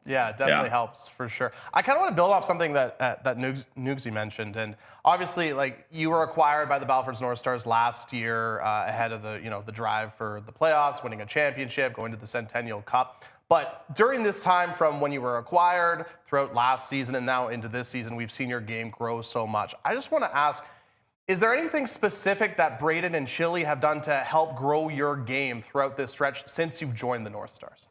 Speaker 1: yeah, it definitely helps for sure. I kind of want to build off something that Neugsie mentioned, and obviously, like you were acquired by the Battlefords North Stars last year ahead of the drive for the playoffs, winning a championship, going to the Centennial Cup. But during this time, from when you were acquired throughout last season and now into this season, we've seen your game grow so much. I just want to ask, is there anything specific that Braden and Chili have done to help grow your game throughout this stretch since you've joined the North Stars?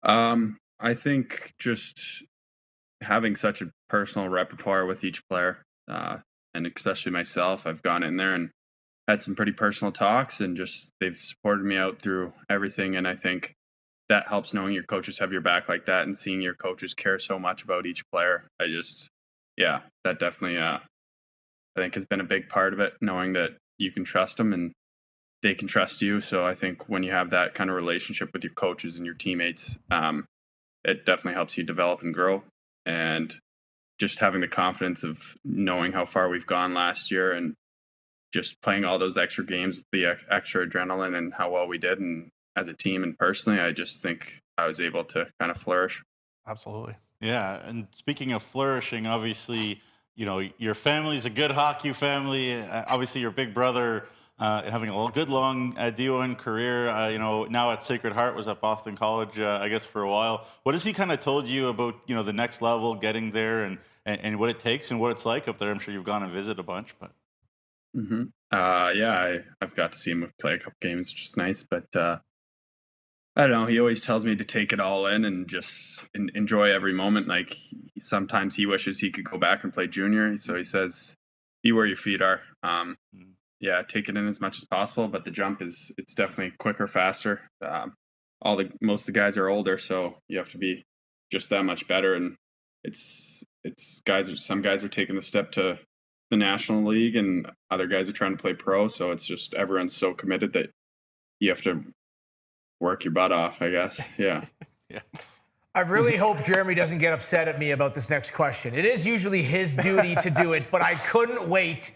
Speaker 12: I think just having such a personal repertoire with each player, and especially myself, I've gone in there and had some pretty personal talks, and just they've supported me out through everything. And I think that helps, knowing your coaches have your back like that and seeing your coaches care so much about each player. That definitely, I think has been a big part of it, knowing that you can trust them and they can trust you. So I think when you have that kind of relationship with your coaches and your teammates, it definitely helps you develop and grow. And just having the confidence of knowing how far we've gone last year and just playing all those extra games, the extra adrenaline and how well we did. And as a team and personally, I just think I was able to kind of flourish.
Speaker 1: Absolutely.
Speaker 3: Yeah. And speaking of flourishing, obviously, your family's a good hockey family. Obviously, your big brother having a good long D1 career, now at Sacred Heart, was at Boston College, I guess, for a while. What has he kind of told you about, the next level, getting there, and what it takes and what it's like up there? I'm sure you've gone and visited a bunch, but.
Speaker 12: I've got to see him play a couple games, which is nice, but I don't know. He always tells me to take it all in and just enjoy every moment. Like sometimes he wishes he could go back and play junior. So he says, be where your feet are. Take it in as much as possible, but the jump it's definitely quicker, faster. Most of the guys are older, so you have to be just that much better. And some guys are taking the step to the National League and other guys are trying to play pro. So it's just, everyone's so committed that you have to work your butt off, I guess. Yeah.
Speaker 3: Yeah.
Speaker 2: I really hope Jeromy doesn't get upset at me about this next question. It is usually his duty to do it, but I couldn't wait.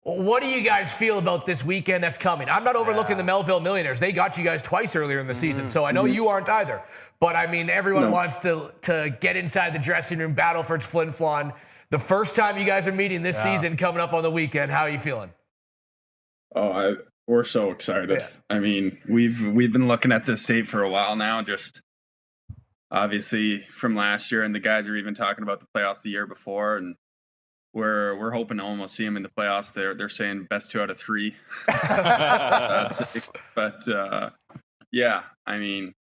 Speaker 2: What do you guys feel about this weekend that's coming? I'm not overlooking the Melville Millionaires. They got you guys twice earlier in the season, so I know you aren't either. But, I mean, everyone wants to get inside the dressing room, Battleford's Flin Flon. The first time you guys are meeting this season coming up on the weekend, how are you feeling?
Speaker 12: We're so excited. Yeah. I mean, we've been looking at this date for a while now, just obviously from last year, and the guys are even talking about the playoffs the year before, and we're hoping to almost see them in the playoffs. They're saying best 2 out of 3. But I mean,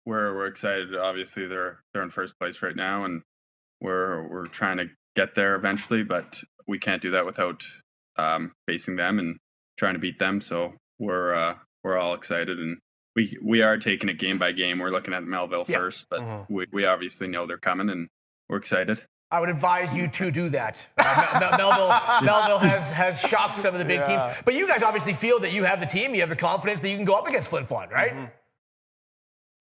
Speaker 12: we're excited. Obviously, they're in first place right now, and we're trying to get there eventually, but we can't do that without facing them and trying to beat them. So we're all excited, and we are taking it game by game. We're looking at Melville first, but we obviously know they're coming, and we're excited.
Speaker 2: I would advise you to do that. Melville has shocked some of the big teams, but you guys obviously feel that you have the team, you have the confidence that you can go up against Flin Flon, right?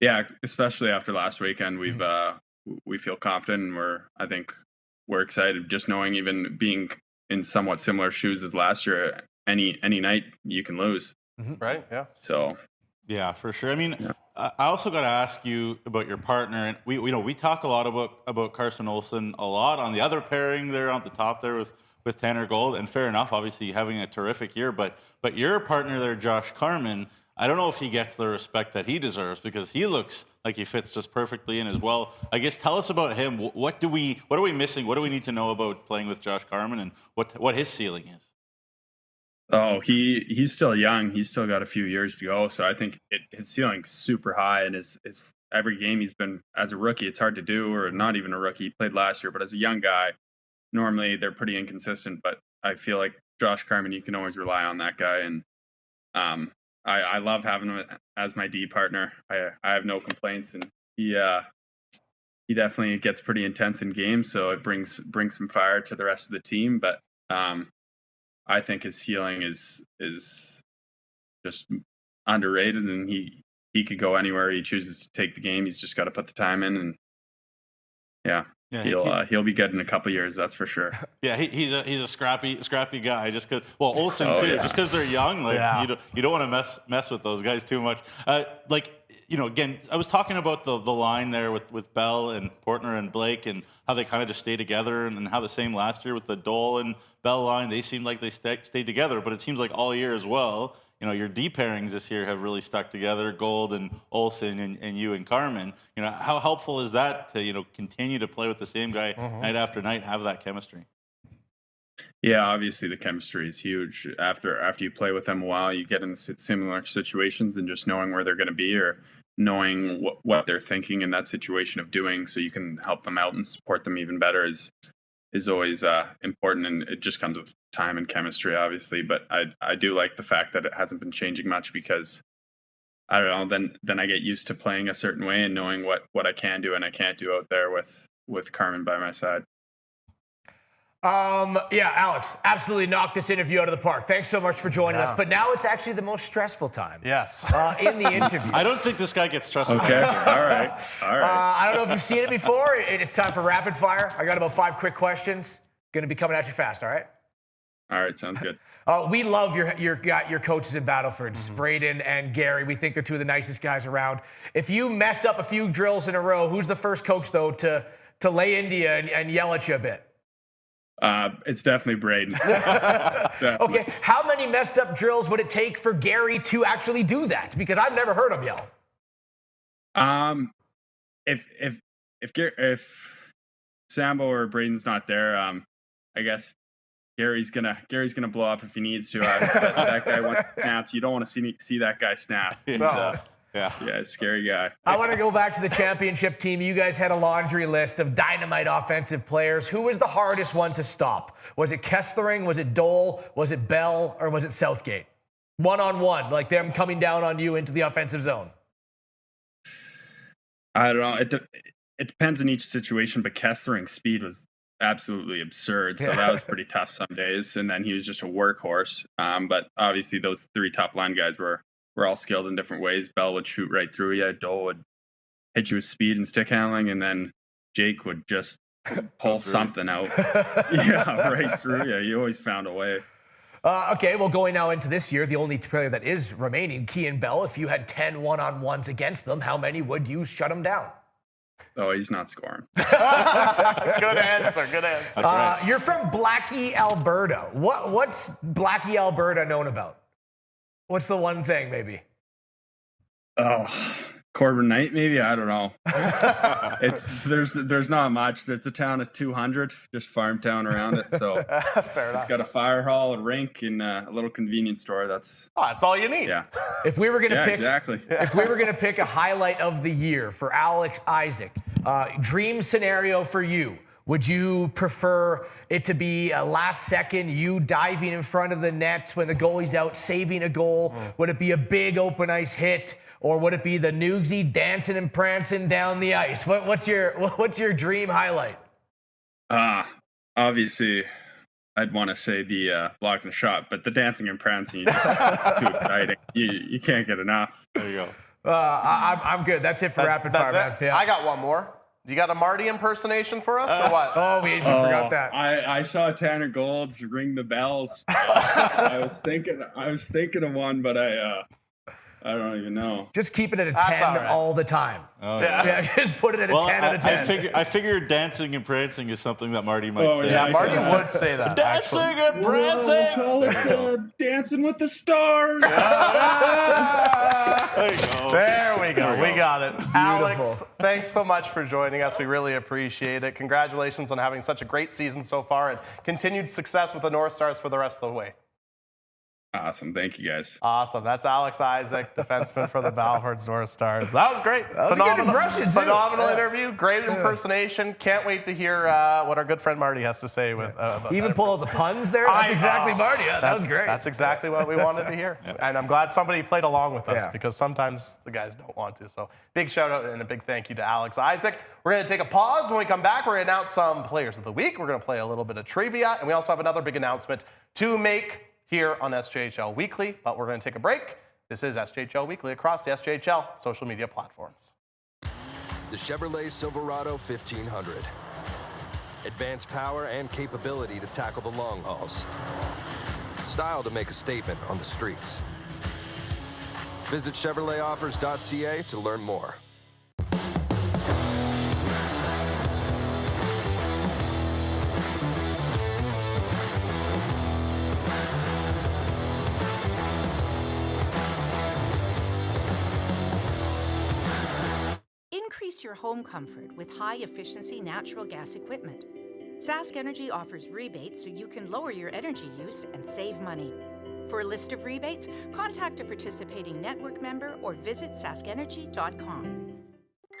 Speaker 12: Yeah, especially after last weekend, we feel confident, and I think we're excited just knowing, even being in somewhat similar shoes as last year, any night you can lose.
Speaker 1: Right, yeah.
Speaker 12: So.
Speaker 3: Yeah, for sure. I mean, I also got to ask you about your partner. And we talk a lot about Carson Olsen a lot on the other pairing there on the top there with Tanner Gold. And fair enough, obviously having a terrific year. But your partner there, Josh Carman, I don't know if he gets the respect that he deserves because he looks like he fits just perfectly in as well. I guess tell us about him. What are we missing? What do we need to know about playing with Josh Carman and what his ceiling is?
Speaker 12: Oh, he's still young. He's still got a few years to go. So I think his ceiling's super high, and his every game he's been as a rookie, it's hard to do, or not even a rookie. He played last year, but as a young guy, normally they're pretty inconsistent. But I feel like Josh Carman, you can always rely on that guy, and I love having him as my D partner. I have no complaints, and he definitely gets pretty intense in games, so it brings some fire to the rest of the team. But I think his ceiling is just underrated, and he could go anywhere he chooses to take the game. He's just got to put the time in, and he'll be good in a couple of years, that's for sure. Yeah,
Speaker 3: he's a scrappy guy. Just because, Olsen too. Yeah. Just because they're young, you don't want to mess with those guys too much. Again, I was talking about the line there with Bell and Portner and Blake and how they kind of just stay together, and how the same last year with the Dole and Bell line, they seemed like they stayed together, but it seems like all year as well. Your D pairings this year have really stuck together, Gold and Olsen and you and Carman. How helpful is that to, continue to play with the same guy night after night, have that chemistry?
Speaker 12: Yeah, obviously the chemistry is huge. After you play with them a while, you get in similar situations, and just knowing where they're going to be or knowing what they're thinking in that situation of doing, so you can help them out and support them even better is always important, and it just comes with time and chemistry, obviously. But I do like the fact that it hasn't been changing much, because I don't know, then I get used to playing a certain way and knowing what I can do and I can't do out there with Carman by my side.
Speaker 2: Alex, absolutely knocked this interview out of the park. Thanks so much for joining us. But now it's actually the most stressful time.
Speaker 1: Yes.
Speaker 2: In the interview.
Speaker 3: I don't think this guy gets stressful.
Speaker 12: Okay. All right.
Speaker 2: I don't know if you've seen it before. It's time for rapid fire. I got about 5 quick questions. Going to be coming at you fast. All right.
Speaker 12: All right. Sounds good.
Speaker 2: We love your coaches in Battlefords, Braden and Gary. We think they're two of the nicest guys around. If you mess up a few drills in a row, who's the first coach though to lay into you and yell at you a bit?
Speaker 12: It's definitely Braden.
Speaker 2: Definitely. Okay, how many messed up drills would it take for Gary to actually do that? Because I've never heard him yell.
Speaker 12: If Sambo or Braden's not there, I guess Gary's gonna blow up if he needs to. That guy once snaps, you don't want to see that guy snap. Yeah, scary guy.
Speaker 2: I want to go back to the championship team. You guys had a laundry list of dynamite offensive players. Who was the hardest one to stop? Was it Kesslering? Was it Dole? Was it Bell? Or was it Southgate? One-on-one, like them coming down on you into the offensive zone.
Speaker 12: I don't know. It depends on each situation, but Kesslering's speed was absolutely absurd. So that was pretty tough some days. And then he was just a workhorse. But obviously those 3 top line guys were all skilled in different ways. Bell would shoot right through you. Dole would hit you with speed and stick handling. And then Jake would just pull something out. Right through you. You always found a way.
Speaker 2: Okay, well, going now into this year, the only player that is remaining, Kean Bell, if you had 10 one-on-ones against them, how many would you shut him down?
Speaker 12: Oh, he's not scoring.
Speaker 1: Good answer.
Speaker 3: That's right.
Speaker 2: You're from Blackie, Alberta. What's Blackie, Alberta known about? What's the one thing, maybe?
Speaker 12: Oh, Corbin Knight, maybe? I don't know. There's not much. It's a town of 200, just farm town around it. So
Speaker 1: fair enough.
Speaker 12: It's got a fire hall, a rink, and a little convenience store. That's
Speaker 1: all you need.
Speaker 12: Yeah.
Speaker 2: If we were gonna pick,
Speaker 12: exactly.
Speaker 2: If we were gonna pick a highlight of the year for Alex Izyk, dream scenario for you. Would you prefer it to be a last second, you diving in front of the net when the goalie's out, saving a goal? Would it be a big open ice hit? Or would it be the Neugsie dancing and prancing down the ice? What's your dream highlight?
Speaker 12: Obviously, I'd want to say the blocking a shot, but the dancing and prancing, it's too exciting. You can't get enough.
Speaker 3: There you
Speaker 2: go. I'm good. That's it for rapid fire.
Speaker 1: Yeah. I got one more. You got a Marty impersonation for us, or what?
Speaker 2: Oh, we forgot that.
Speaker 12: I saw Tanner Golds ring the bells. I was thinking of one, but I don't even know.
Speaker 2: Just keep it at a 10 all the time.
Speaker 3: Oh, yeah.
Speaker 2: Just put it at a 10 out of 10.
Speaker 3: I figure dancing and prancing is something that Marty might say.
Speaker 1: Yeah, Marty would say that.
Speaker 3: Dancing and prancing.
Speaker 12: Call it Dancing with the Stars.
Speaker 1: it. Alex, thanks so much for joining us. We really appreciate it. Congratulations on having such a great season so far and continued success with the North Stars for the rest of the way.
Speaker 12: Awesome. Thank you, guys.
Speaker 1: Awesome. That's Alex Izyk, defenseman for the Battlefords North Stars. That was great.
Speaker 2: That was a good impression, too.
Speaker 1: Phenomenal interview. Great impersonation. Can't wait to hear what our good friend Marty has to say with about
Speaker 2: Even pull out the puns there. That's exactly Marty. Yeah, that was great.
Speaker 1: That's exactly what we wanted to hear. And I'm glad somebody played along with us because sometimes the guys don't want to. So big shout out and a big thank you to Alex Izyk. We're going to take a pause. When we come back, we're going to announce some players of the week. We're going to play a little bit of trivia. And we also have another big announcement to make here on SJHL Weekly, but we're going to take a break. This is SJHL Weekly across the SJHL social media platforms.
Speaker 13: The Chevrolet Silverado 1500. Advanced power and capability to tackle the long hauls. Style to make a statement on the streets. Visit ChevroletOffers.ca to learn more.
Speaker 14: Increase your home comfort with high-efficiency natural gas equipment. Sask Energy offers rebates so you can lower your energy use and save money. For a list of rebates, contact a participating network member or visit saskenergy.com.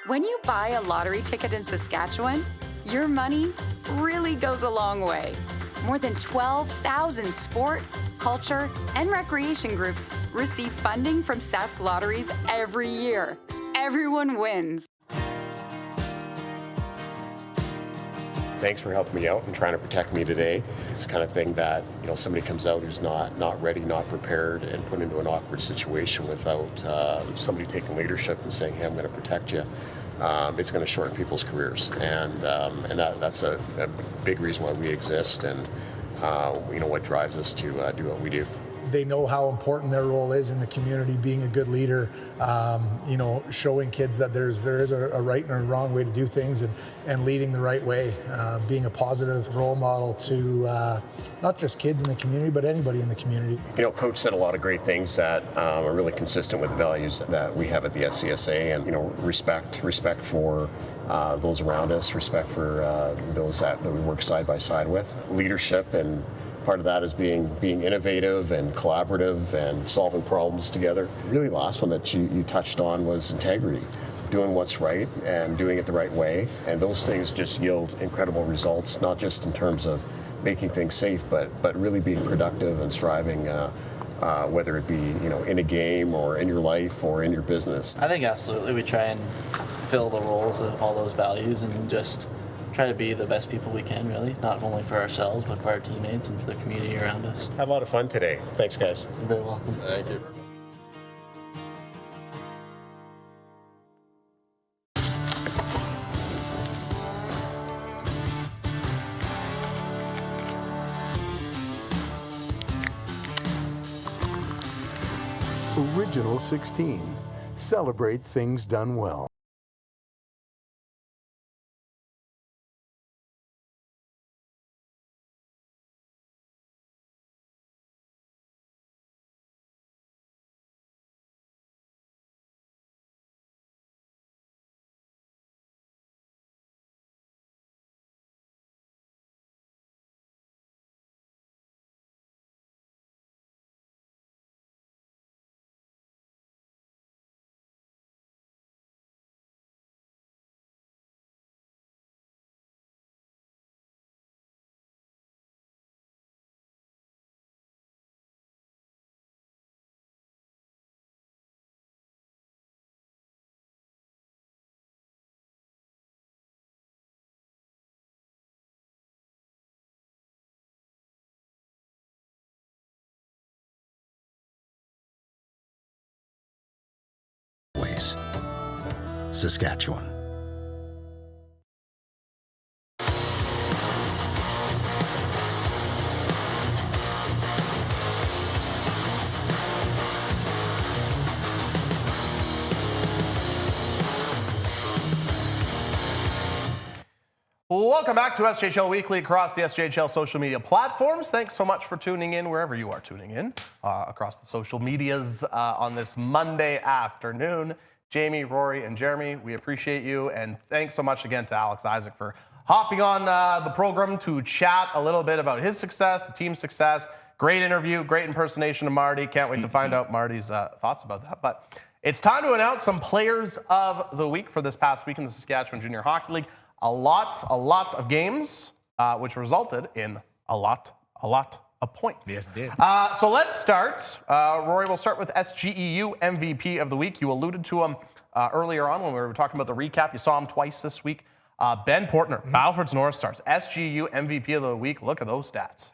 Speaker 15: When you buy a lottery ticket in Saskatchewan, your money really goes a long way. More than 12,000 sport, culture, and recreation groups receive funding from Sask Lotteries every year. Everyone wins.
Speaker 16: Thanks for helping me out and trying to protect me today. It's the kind of thing that, somebody comes out who's not ready, not prepared, and put into an awkward situation without somebody taking leadership and saying, hey, I'm going to protect you. It's going to shorten people's careers. And that's a big reason why we exist and, what drives us to do what we do.
Speaker 17: They know how important their role is in the community, being a good leader, showing kids that there is a right and a wrong way to do things and leading the right way, being a positive role model to not just kids in the community, but anybody in the community.
Speaker 16: Coach said a lot of great things that are really consistent with the values that we have at the SCSA and, respect for those around us, respect for those that we work side by side with, leadership, and part of that is being innovative and collaborative and solving problems together. Really, the last one that you touched on was integrity, doing what's right and doing it the right way. And those things just yield incredible results, not just in terms of making things safe, but really being productive and striving, whether it be in a game or in your life or in your business.
Speaker 18: I think absolutely we try and fill the roles of all those values and just try to be the best people we can, really, not only for ourselves, but for our teammates and for the community around us.
Speaker 16: Have a lot of fun today. Thanks, guys.
Speaker 18: You're very welcome.
Speaker 16: Thank you.
Speaker 10: Original 16. Celebrate things done well.
Speaker 19: Saskatchewan.
Speaker 1: Welcome back to SJHL Weekly across the SJHL social media platforms. Thanks so much for tuning in wherever you are tuning in across the social medias on this Monday afternoon. Jamie, Rory, and Jeromy, we appreciate you. And thanks so much again to Alex Izyk for hopping on the program to chat a little bit about his success, the team's success. Great interview, great impersonation of Marty. Can't wait to find out Marty's thoughts about that. But it's time to announce some players of the week for this past week in the Saskatchewan Junior Hockey League. A lot of games, which resulted in a lot of points.
Speaker 2: Yes, it did.
Speaker 1: So let's start. Rory, we'll start with SGEU MVP of the week. You alluded to him earlier on when we were talking about the recap. You saw him twice this week. Ben Portner, Battlefords North Stars, SGEU MVP of the week. Look at those stats.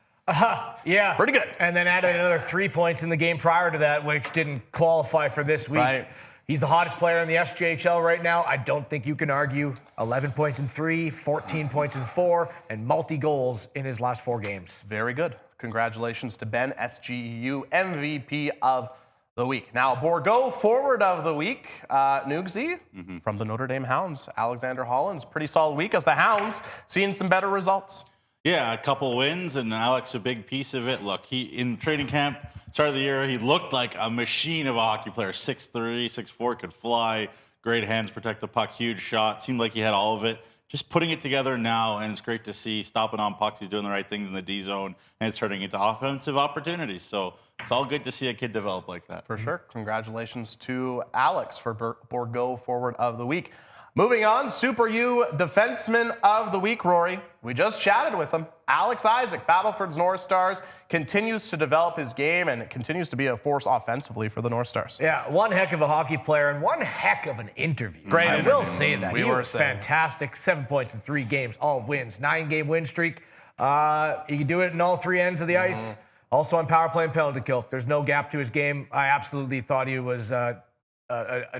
Speaker 2: Yeah.
Speaker 1: Pretty good.
Speaker 2: And then added another 3 points in the game prior to that, which didn't qualify for this week.
Speaker 1: Right.
Speaker 2: He's the hottest player in the SJHL right now. I don't think you can argue. 11 points in 3, 14 points in 4, and multi-goals in his last 4 games.
Speaker 1: Very good. Congratulations to Ben, SGEU MVP of the week. Now, Borgo forward of the week, Neugsie from the Notre Dame Hounds. Alexander Holland's pretty solid week as the Hounds seeing some better results.
Speaker 3: Yeah, a couple wins, and Alex a big piece of it. Look, he in training camp, start of the year, he looked like a machine of a hockey player. 6'3", 6'4", could fly, great hands, protect the puck, huge shot. Seemed like he had all of it. Just putting it together now, and it's great to see. Stopping on pucks, he's doing the right things in the D zone, and it's turning into offensive opportunities. So it's all good to see a kid develop like that.
Speaker 1: For sure. Congratulations to Alex for Borgo forward of the week. Moving on, Super U defenseman of the week, Rory. We just chatted with him. Alex Izyk, Battlefords North Stars, continues to develop his game and continues to be a force offensively for the North Stars.
Speaker 2: Yeah, one heck of a hockey player and one heck of an interview.
Speaker 1: Great
Speaker 2: I
Speaker 1: interview.
Speaker 2: will say that. He was
Speaker 1: saying.
Speaker 2: fantastic. 7 points in 3 games, all wins. 9-game win streak. He can do it in all 3 ends of the ice. Also on power play and penalty kill. There's no gap to his game. I absolutely thought he was a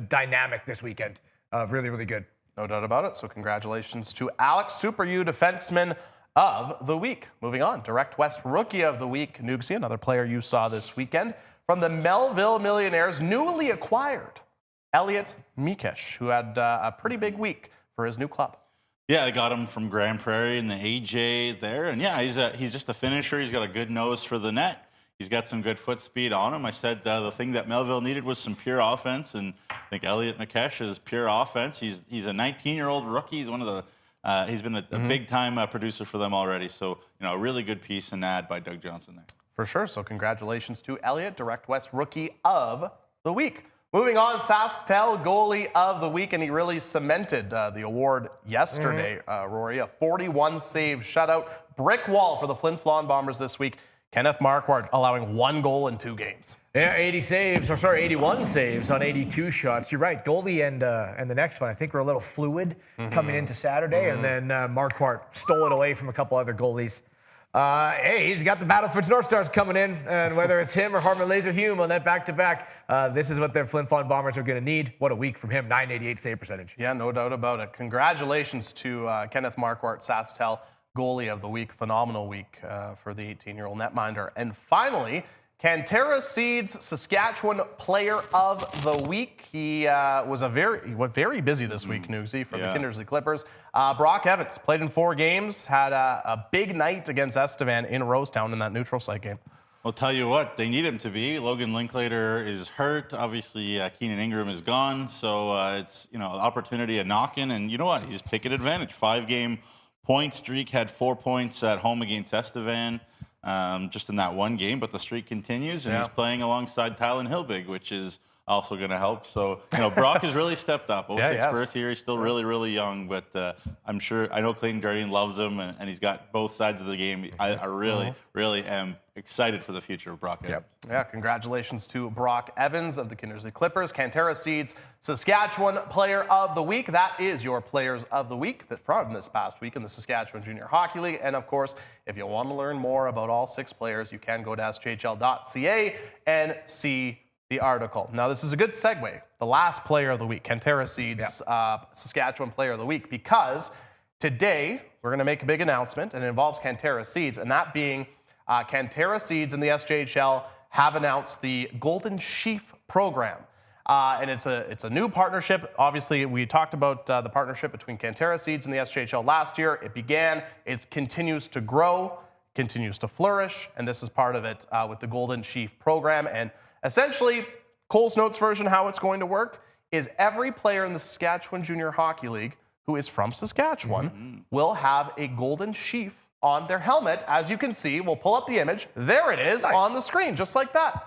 Speaker 2: dynamic this weekend. Really, really good.
Speaker 1: No doubt about it. So congratulations to Alex, Super U defenseman of the week. Moving on, Direct West Rookie of the Week, Neugsie, another player you saw this weekend. From the Melville Millionaires, newly acquired Elliot Mikesh, who had a pretty big week for his new club.
Speaker 3: Yeah, they got him from Grand Prairie in the AJ there. And yeah, he's just a finisher. He's got a good nose for the net. He's got some good foot speed on him. I said the thing that Melville needed was some pure offense, and I think Elliot Mikesh is pure offense. He's a 19-year-old rookie. He's one of the he's been a big-time producer for them already. So a really good piece and ad by Doug Johnson there.
Speaker 1: For sure. So congratulations to Elliot, Direct West Rookie of the Week. Moving on, SaskTel Goalie of the Week, and he really cemented the award yesterday, Rory. A 41-save shutout, brick wall for the Flin Flon Bombers this week. Kenneth Marquardt allowing 1 goal in 2 games.
Speaker 2: Yeah, 81 saves on 82 shots. You're right, goalie and the next one, I think we're a little fluid coming into Saturday, and then Marquardt stole it away from a couple other goalies. Hey, he's got the Battlefords North Stars coming in, and whether it's him or Hartman Laser Hume on that back-to-back, this is what their Flin Flon Bombers are going to need. What a week from him, 988 save percentage.
Speaker 1: Yeah, no doubt about it. Congratulations to Kenneth Marquardt, SaskTel Goalie of the Week. Phenomenal week for the 18-year-old netminder. And finally, Cantera Seeds Saskatchewan Player of the Week. He was very busy this week, Neugsie, for the Kindersley Clippers. Brock Evans played in 4 games, had a big night against Estevan in Rosetown in that neutral site game.
Speaker 3: I'll tell you what, they need him to be. Logan Linklater is hurt. Obviously, Keenan Ingram is gone. So it's, an opportunity, a knock-in. And you know what? He's taking advantage. 5-game point streak, had 4 points at home against Estevan just in that 1 game, but the streak continues, and he's playing alongside Tylen Hilbig, which is also going to help. So, Brock has really stepped up. 06 birth here. He's still really, really young, but I know Clayton Jardine loves him, and he's got both sides of the game. I really, really am excited for the future of Brock Evans.
Speaker 1: Yeah, congratulations to Brock Evans of the Kindersley Clippers, Cantera Seeds Saskatchewan Player of the Week. That is your Players of the Week from this past week in the Saskatchewan Junior Hockey League. And of course, if you want to learn more about all 6 players, you can go to sjhl.ca and see the article. Now, this is a good segue. The last Player of the Week, Cantera Seeds Saskatchewan Player of the Week, because today we're going to make a big announcement, and it involves Cantera Seeds, and that being Cantera Seeds and the SJHL have announced the Golden Sheaf program. And it's a new partnership. Obviously, we talked about the partnership between Cantera Seeds and the SJHL last year. It began, it continues to grow, continues to flourish, and this is part of it with the Golden Sheaf program. And essentially, Cole's Notes version, how it's going to work is every player in the Saskatchewan Junior Hockey League who is from Saskatchewan will have a golden sheaf on their helmet. As you can see, we'll pull up the image. There it is on the screen, just like that.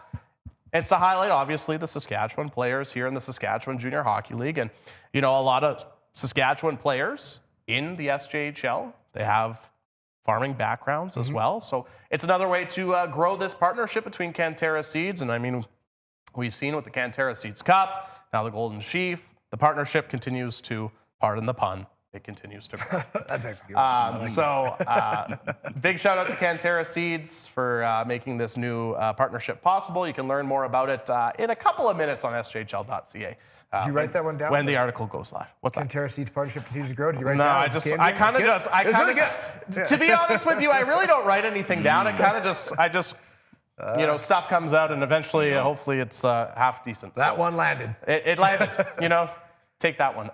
Speaker 1: It's to highlight, obviously, the Saskatchewan players here in the Saskatchewan Junior Hockey League. And, you know, a lot of Saskatchewan players in the SJHL, they have farming backgrounds as well. So it's another way to grow this partnership between Cantera Seeds. And I mean, we've seen with the Cantera Seeds Cup, now the Golden Sheaf, the partnership continues to, pardon the pun, it continues to grow.
Speaker 2: That's actually good.
Speaker 1: Big shout out to Cantera Seeds for making this new partnership possible. You can learn more about it in a couple of minutes on sjhl.ca.
Speaker 19: Did you write that one down?
Speaker 1: When the article goes live. What's that?
Speaker 19: Cantera Seeds partnership continues to grow. Did you write
Speaker 1: No,
Speaker 19: down?
Speaker 1: I kind of to be honest with you, I really don't write anything down. It kind of I just, you know, stuff comes out and eventually, hopefully it's half decent.
Speaker 19: That one landed.
Speaker 1: It landed, you know. Take that one.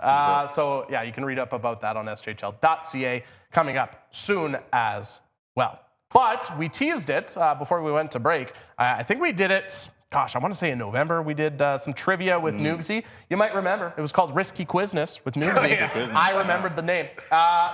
Speaker 1: So, yeah, you can read up about that on sjhl.ca coming up soon as well. But we teased it before we went to break. I think we did it, gosh, I want to say in November. We did some trivia with Neugsie. You might remember. It was called Risky Quizness with Neugsie. I remembered the name.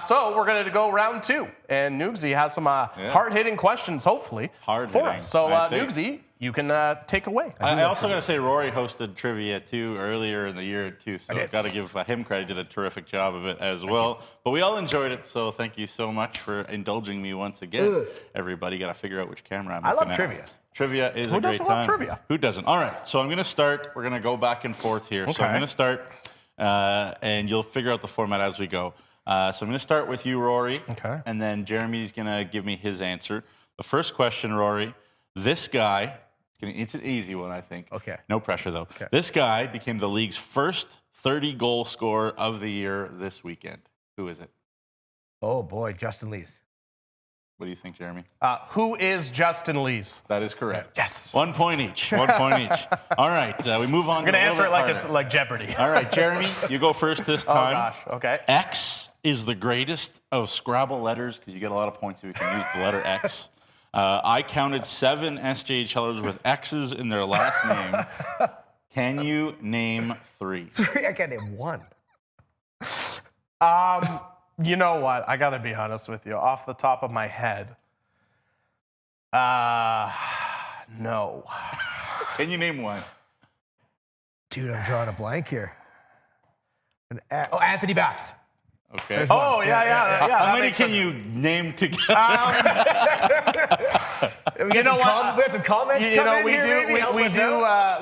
Speaker 1: So we're going to go round 2. And Neugsie has some hard-hitting questions, hopefully, for us. So, Neugsie, you can take away.
Speaker 3: I also got to say, Rory hosted trivia too earlier in the year too, so I've got to give him credit. He did a terrific job of it as well. But we all enjoyed it, so thank you so much for indulging me once again. Everybody got to figure out which camera I'm looking at.
Speaker 19: I love trivia.
Speaker 3: Trivia is a great time.
Speaker 1: Who doesn't love trivia?
Speaker 3: Who doesn't? All right, so I'm going to start. We're going to go back and forth here. So I'm going to start, and you'll figure out the format as we go. So I'm going to start with you, Rory.
Speaker 1: Okay.
Speaker 3: And then Jeremy's going to give me his answer. The first question, Rory, this guy, it's an easy one, I think.
Speaker 19: Okay.
Speaker 3: No pressure, though. Okay. This guy became the league's first 30-goal scorer of the year this weekend. Who is it?
Speaker 19: Oh, boy, Justin Lees.
Speaker 3: What do you think, Jeromy?
Speaker 1: Who is Justin Lees?
Speaker 3: That is correct.
Speaker 1: Yes.
Speaker 3: 1 point each. 1 point each. All right, we move on.
Speaker 1: I'm going to answer it like it's like Jeopardy.
Speaker 3: All right, Jeromy, you go first this time.
Speaker 1: Oh, gosh. Okay.
Speaker 3: X is the greatest of Scrabble letters because you get a lot of points if you can use the letter X. I counted 7 SJHLers with X's in their last name. Can you name 3?
Speaker 19: 3? I can't name 1.
Speaker 1: You know what? I got to be honest with you. Off the top of my head, no.
Speaker 3: Can you name 1?
Speaker 19: Dude, I'm drawing a blank here. Anthony Bax.
Speaker 3: Okay.
Speaker 1: Oh, yeah.
Speaker 3: How many can you name together?
Speaker 19: You know what? We have some comments.
Speaker 1: You know,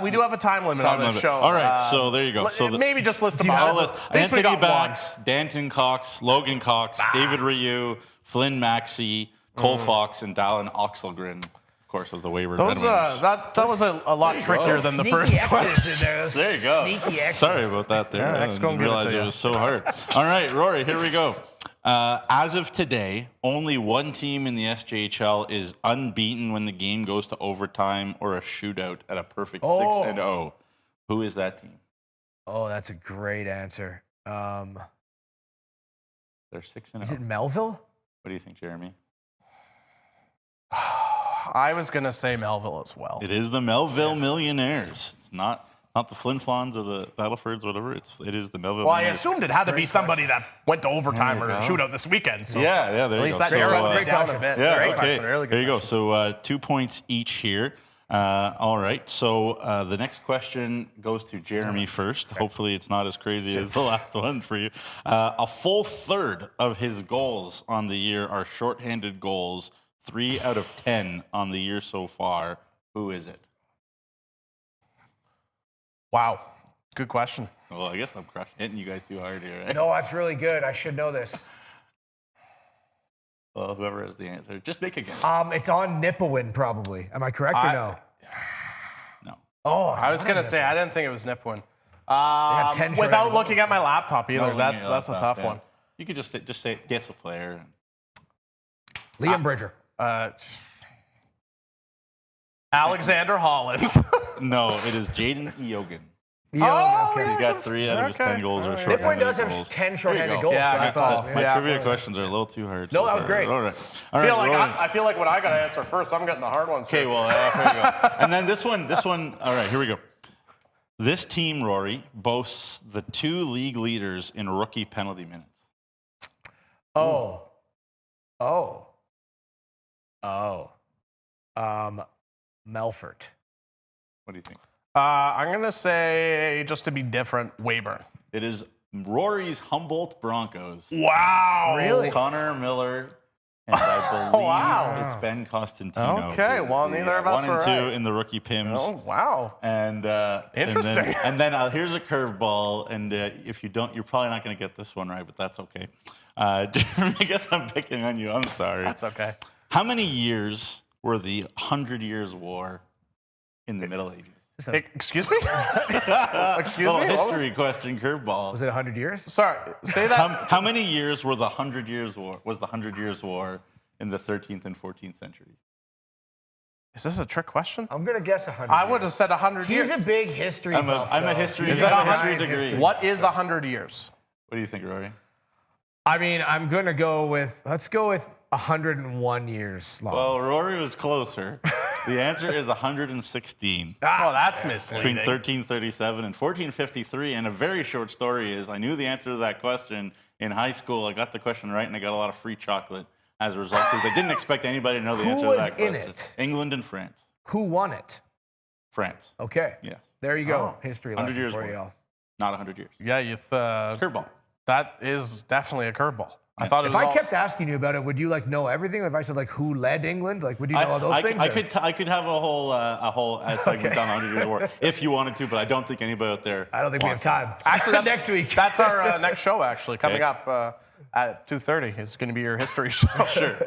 Speaker 1: we do have a time limit on this show.
Speaker 3: All right, so there you go. So
Speaker 1: maybe just list them all.
Speaker 3: Anthony Bax, Danton Cox, Logan Cox, David Ryu, Flynn Maxey, Cole Fox, and Dallin Oxelgren. Of course, was the wayward
Speaker 1: that was a lot trickier than the first question.
Speaker 3: There you go.
Speaker 19: Sneaky X's.
Speaker 3: Sorry about that there.
Speaker 1: Yeah,
Speaker 3: I didn't realize it was so hard. All right, Rory, here we go. As of today, only one team in the SJHL is unbeaten when the game goes to overtime or a shootout at a perfect 6-0. Who is that team?
Speaker 19: Oh, that's a great answer.
Speaker 3: They're 6-0.
Speaker 19: Is it Melville?
Speaker 3: What do you think, Jeromy?
Speaker 1: I was going to say Melville as well.
Speaker 3: It is the Melville Millionaires. It's not the Flin Flons or the Battlefords, whatever. It is the Melville
Speaker 1: Well,
Speaker 3: Millionaires.
Speaker 1: I assumed it had to be somebody that went to overtime or shootout this weekend. So
Speaker 3: yeah, there you go.
Speaker 1: At least that
Speaker 3: great
Speaker 1: question.
Speaker 3: Yeah, okay. There you go. So 2 points each here. All right. So the next question goes to Jeromy first. Hopefully it's not as crazy as the last one for you. A full third of his goals on the year are shorthanded goals. 3 out of 10 on the year so far. Who is it?
Speaker 1: Wow. Good question.
Speaker 3: Well, I guess I'm hitting you guys too hard here, right?
Speaker 19: No, that's really good. I should know this.
Speaker 3: Well, whoever has the answer, just make a guess.
Speaker 19: It's on Nipawin, probably. Am I correct or no?
Speaker 3: No.
Speaker 19: Oh,
Speaker 1: I was going to say, I didn't think it was Nipawin.
Speaker 19: 10
Speaker 1: without looking at my laptop either. That's a tough one.
Speaker 3: You could just say guess a player.
Speaker 19: Liam Bridger.
Speaker 1: Alexander Hollins.
Speaker 3: No, it is Jaden Eogan.
Speaker 19: Okay.
Speaker 3: He's got 3 out of his 10 goals are shorthanded
Speaker 19: Nipawin does
Speaker 3: goals.
Speaker 19: have 10 shorthanded goals.
Speaker 1: Yeah,
Speaker 19: so I thought.
Speaker 3: My trivia questions are a little too hard.
Speaker 19: No, that was great.
Speaker 3: All right.
Speaker 1: I feel like when I got to answer first, I'm getting the hard ones.
Speaker 3: Okay, well, there you go. And then this one. All right, here we go. This team, Rory, boasts the 2 league leaders in rookie penalty minutes.
Speaker 2: Melfort.
Speaker 3: What do you think?
Speaker 1: I'm going to say, just to be different, Weyburn.
Speaker 3: It is Rory's Humboldt Broncos.
Speaker 1: Wow.
Speaker 2: Really?
Speaker 3: Connor Miller, and I believe it's Ben Costantino.
Speaker 1: Okay, well, neither of us were
Speaker 3: 1 and 2
Speaker 1: right.
Speaker 3: in the rookie Pims.
Speaker 1: Oh, wow.
Speaker 3: And
Speaker 1: Interesting.
Speaker 3: And then here's a curveball, and if you don't, you're probably not going to get this one right, but that's okay. I guess I'm picking on you. I'm sorry.
Speaker 1: That's okay.
Speaker 3: How many years were the 100 Years' War in the Middle Ages?
Speaker 1: Excuse me? Excuse me?
Speaker 3: History question, curveball.
Speaker 2: Was it 100 years?
Speaker 1: Sorry, say that.
Speaker 3: How many years were the 100 Years' War? Was the 100 Years' War in the 13th and 14th centuries?
Speaker 1: Is this a trick question?
Speaker 2: I'm going to guess 100
Speaker 1: I would have said 100 years.
Speaker 2: He's a big history buff.
Speaker 3: I'm a history.
Speaker 1: Is
Speaker 3: I
Speaker 1: that
Speaker 3: have a history
Speaker 1: history
Speaker 3: degree.
Speaker 1: What is 100 years?
Speaker 3: What do you think, Rory?
Speaker 2: I mean, I'm going to go with, let's go with 101 years long.
Speaker 3: Well, Rory was closer. The answer is 116.
Speaker 1: Oh, that's misleading.
Speaker 3: Between 1337 and 1453. And a very short story is I knew the answer to that question in high school. I got the question right, and I got a lot of free chocolate as a result, because I didn't expect anybody to know the answer to that question.
Speaker 2: Who was in it?
Speaker 3: England and France.
Speaker 2: Who won it?
Speaker 3: France.
Speaker 2: Okay.
Speaker 3: Yes.
Speaker 2: There you go. History
Speaker 3: 100
Speaker 2: lesson
Speaker 3: years
Speaker 2: for
Speaker 3: war.
Speaker 2: you all.
Speaker 3: Not 100 years.
Speaker 1: Yeah,
Speaker 3: curveball.
Speaker 1: That is definitely a curveball. I thought it was
Speaker 2: If I kept asking you about it, would you know everything? If I said who led England, would you know all those things?
Speaker 3: I could have a whole segment on 100 Years' War if you wanted to, but I don't think anybody out there.
Speaker 2: I don't think we have time.
Speaker 1: Actually,
Speaker 2: next week.
Speaker 1: That's our next show, actually, coming up at 2:30. It's going to be your history show.
Speaker 3: Sure.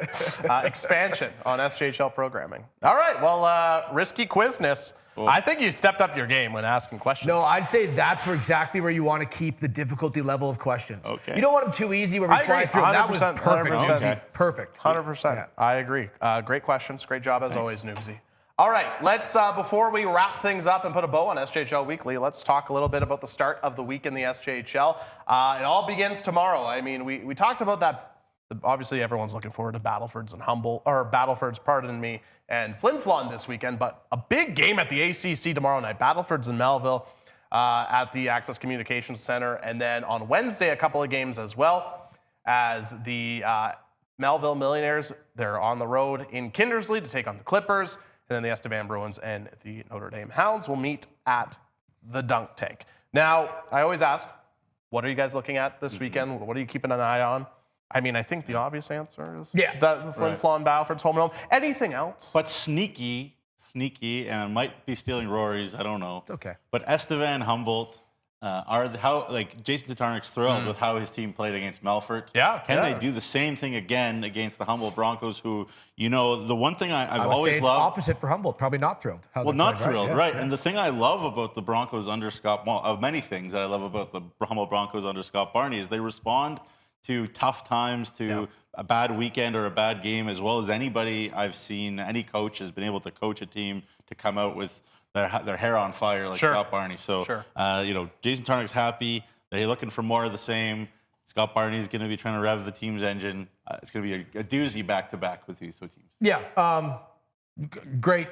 Speaker 1: Expansion on SJHL programming. All right, well, risky quizness. I think you stepped up your game when asking questions.
Speaker 2: No, I'd say that's exactly where you want to keep the difficulty level of questions.
Speaker 3: Okay.
Speaker 2: You don't want them too easy where we fly through them. That was perfect.
Speaker 1: 100%.
Speaker 2: Okay. Perfect.
Speaker 1: 100%. I agree. Great questions. Great job as always, Neugsie. All right, let's, before we wrap things up and put a bow on SJHL Weekly, let's talk a little bit about the start of the week in the SJHL. It all begins tomorrow. I mean, we talked about that. Obviously, everyone's looking forward to Battlefords and Humboldt, or Battlefords, pardon me, and Flin Flon this weekend, but a big game at the ACC tomorrow night. Battlefords and Melville at the Access Communications Center, and then on Wednesday, a couple of games as well, as the Melville Millionaires, they're on the road in Kindersley to take on the Clippers, and then the Estevan Bruins and the Notre Dame Hounds will meet at the Dunk Tank. Now, I always ask, what are you guys looking at this weekend? What are you keeping an eye on? I mean, I think the obvious answer is the Flin Flon Battlefords home and home. Anything else?
Speaker 3: But sneaky, and I might be stealing Rory's, I don't know.
Speaker 2: It's okay.
Speaker 3: But Estevan and Humboldt Jason Tatarnik's thrilled with how his team played against Melfort.
Speaker 1: Yeah.
Speaker 3: Can they do the same thing again against the Humboldt Broncos, who, the one thing I've always
Speaker 2: say it's
Speaker 3: loved.
Speaker 2: opposite for Humboldt, probably not thrilled.
Speaker 3: Not thrilled, right? And the thing I love about the Broncos under Scott, of many things that I love about the Humboldt Broncos under Scott Barney, is they respond to tough times, to a bad weekend or a bad game, as well as anybody I've seen. Any coach has been able to coach a team to come out with their hair on fire like Scott Barney. So, Jason Tarnik's happy. They're looking for more of the same. Scott Barney's going to be trying to rev the team's engine. It's going to be a doozy back-to-back with these two teams.
Speaker 2: Yeah, great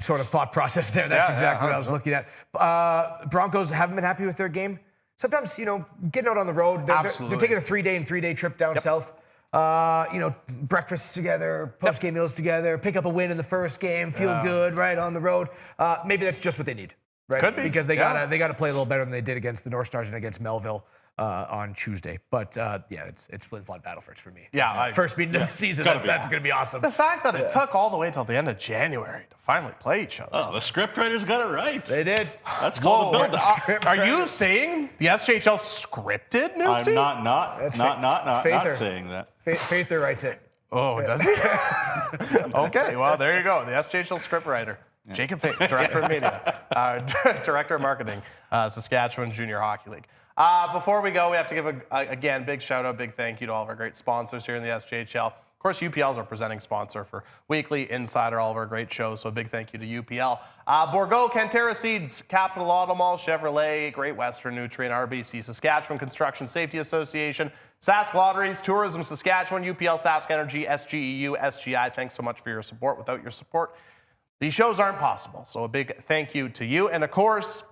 Speaker 2: sort of thought process there. That's exactly what I was looking at. Broncos haven't been happy with their game. Sometimes, getting out on the road, they're taking a 3-day trip down south. Breakfast together, post-game meals together, pick up a win in the first game, feel good, right, on the road. Maybe that's just what they need, right?
Speaker 1: Could be.
Speaker 2: Because they gotta play a little better than they did against the North Stars and against Melville on Tuesday. But it's Flin Flon Battlefords for me.
Speaker 1: Yeah,
Speaker 2: first meeting of the season. That's gonna be awesome.
Speaker 1: The fact that it took all the way till the end of January to finally play each other.
Speaker 3: Oh, the scriptwriters got it right.
Speaker 2: They did.
Speaker 3: That's called a build-up.
Speaker 1: Are you saying the SJHL scripted, Neugsie?
Speaker 3: I'm not saying that.
Speaker 2: Faither writes it.
Speaker 1: Oh, does he? Okay, well, there you go. The SJHL scriptwriter. Jacob Faith, Director of Media, Director of Marketing, Saskatchewan Junior Hockey League. Before we go, we have to give, again, big shout-out, big thank you to all of our great sponsors here in the SJHL. Of course, UPL is our presenting sponsor for Weekly, Insider, all of our great shows, so a big thank you to UPL. Bourgault, Cantera Seeds, Capital Auto Mall, Chevrolet, Great Western Nutrient, RBC, Saskatchewan Construction Safety Association, Sask Lotteries, Tourism Saskatchewan, UPL, Sask Energy, SGEU, SGI. Thanks so much for your support. Without your support, these shows aren't possible. So a big thank you to you. And of course,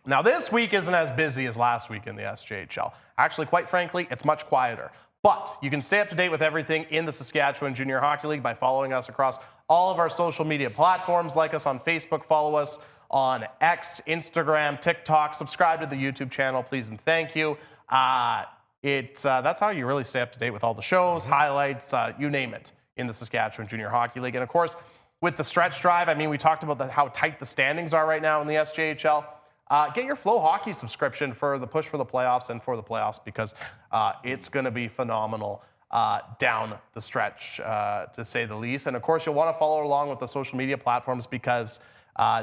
Speaker 1: Now, this week isn't as busy as last week in the SJHL. Actually, quite frankly, it's much quieter. But you can stay up to date with everything in the Saskatchewan Junior Hockey League by following us across all of our social media platforms. Like us on Facebook, follow us on X, Instagram, TikTok, subscribe to the YouTube channel, please and thank you. That's how you really stay up to date with all the shows, highlights, you name it, in the Saskatchewan Junior Hockey League. And of course, with the stretch drive, I mean, we talked about how tight the standings are right now in the SJHL. Get your Flow Hockey subscription for the push for the playoffs and for the playoffs, because it's going to be phenomenal down the stretch, to say the least. And of course, you'll want to follow along with the social media platforms, because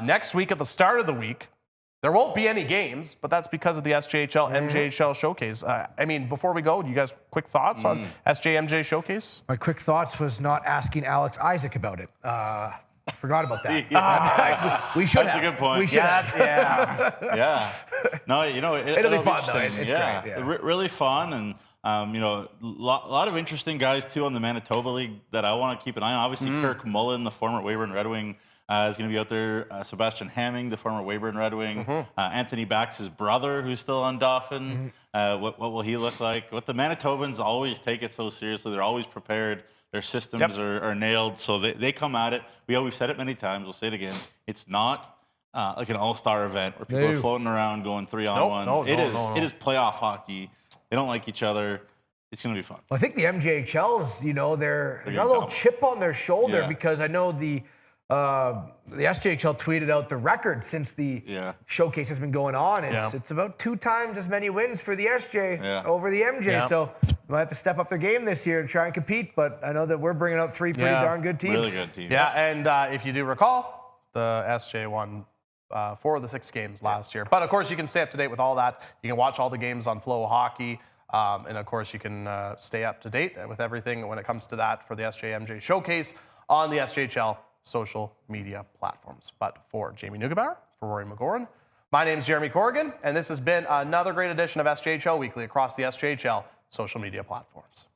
Speaker 1: next week at the start of the week, there won't be any games, but that's because of the SJHL MJHL Showcase. I mean, before we go, do you guys quick thoughts on SJMJ Showcase?
Speaker 19: My quick thoughts was not asking Alex Izyk about it. Forgot about that. We should
Speaker 3: That's
Speaker 19: have.
Speaker 3: a good point.
Speaker 19: We should have.
Speaker 3: Yeah. No, you know,
Speaker 19: It'll be fun, though.
Speaker 3: interesting.
Speaker 19: It's
Speaker 3: yeah.
Speaker 19: great. Yeah.
Speaker 3: Really fun. And, you know, a lot of interesting guys, too, on the Manitoba League that I want to keep an eye on. Obviously, Kirk Mullen, the former Weyburn Red Wing, is going to be out there. Sebastian Hamming, the former Weyburn Red Wing. Anthony Bax's brother, who's still on Dauphin. What will he look like? What the Manitobans always take it so seriously. They're always prepared. Their systems are nailed, so they come at it. We've said it many times. We'll say it again. It's not like an all-star event where people are floating around going 3-on-1s. It is playoff hockey. They don't like each other. It's going to be fun.
Speaker 19: Well, I think the MJHLs, you know, they got a little chip on their shoulder because I know the SJHL tweeted out the record since the showcase has been going on. It's about 2 times as many wins for the SJ over the MJ. So they might have to step up their game this year and try and compete. But I know that we're bringing out 3 pretty darn good teams.
Speaker 3: Really good teams.
Speaker 1: Yeah, and if you do recall, the SJ won 4 of the 6 games last year. But of course, you can stay up to date with all that. You can watch all the games on Flow Hockey. And of course, you can stay up to date with everything when it comes to that for the SJMJ Showcase on the SJHL social media platforms. But for Jamie Neugebauer, for Rory McGouran, my name is Jeromy Corrigan, and this has been another great edition of SJHL Weekly across the SJHL social media platforms.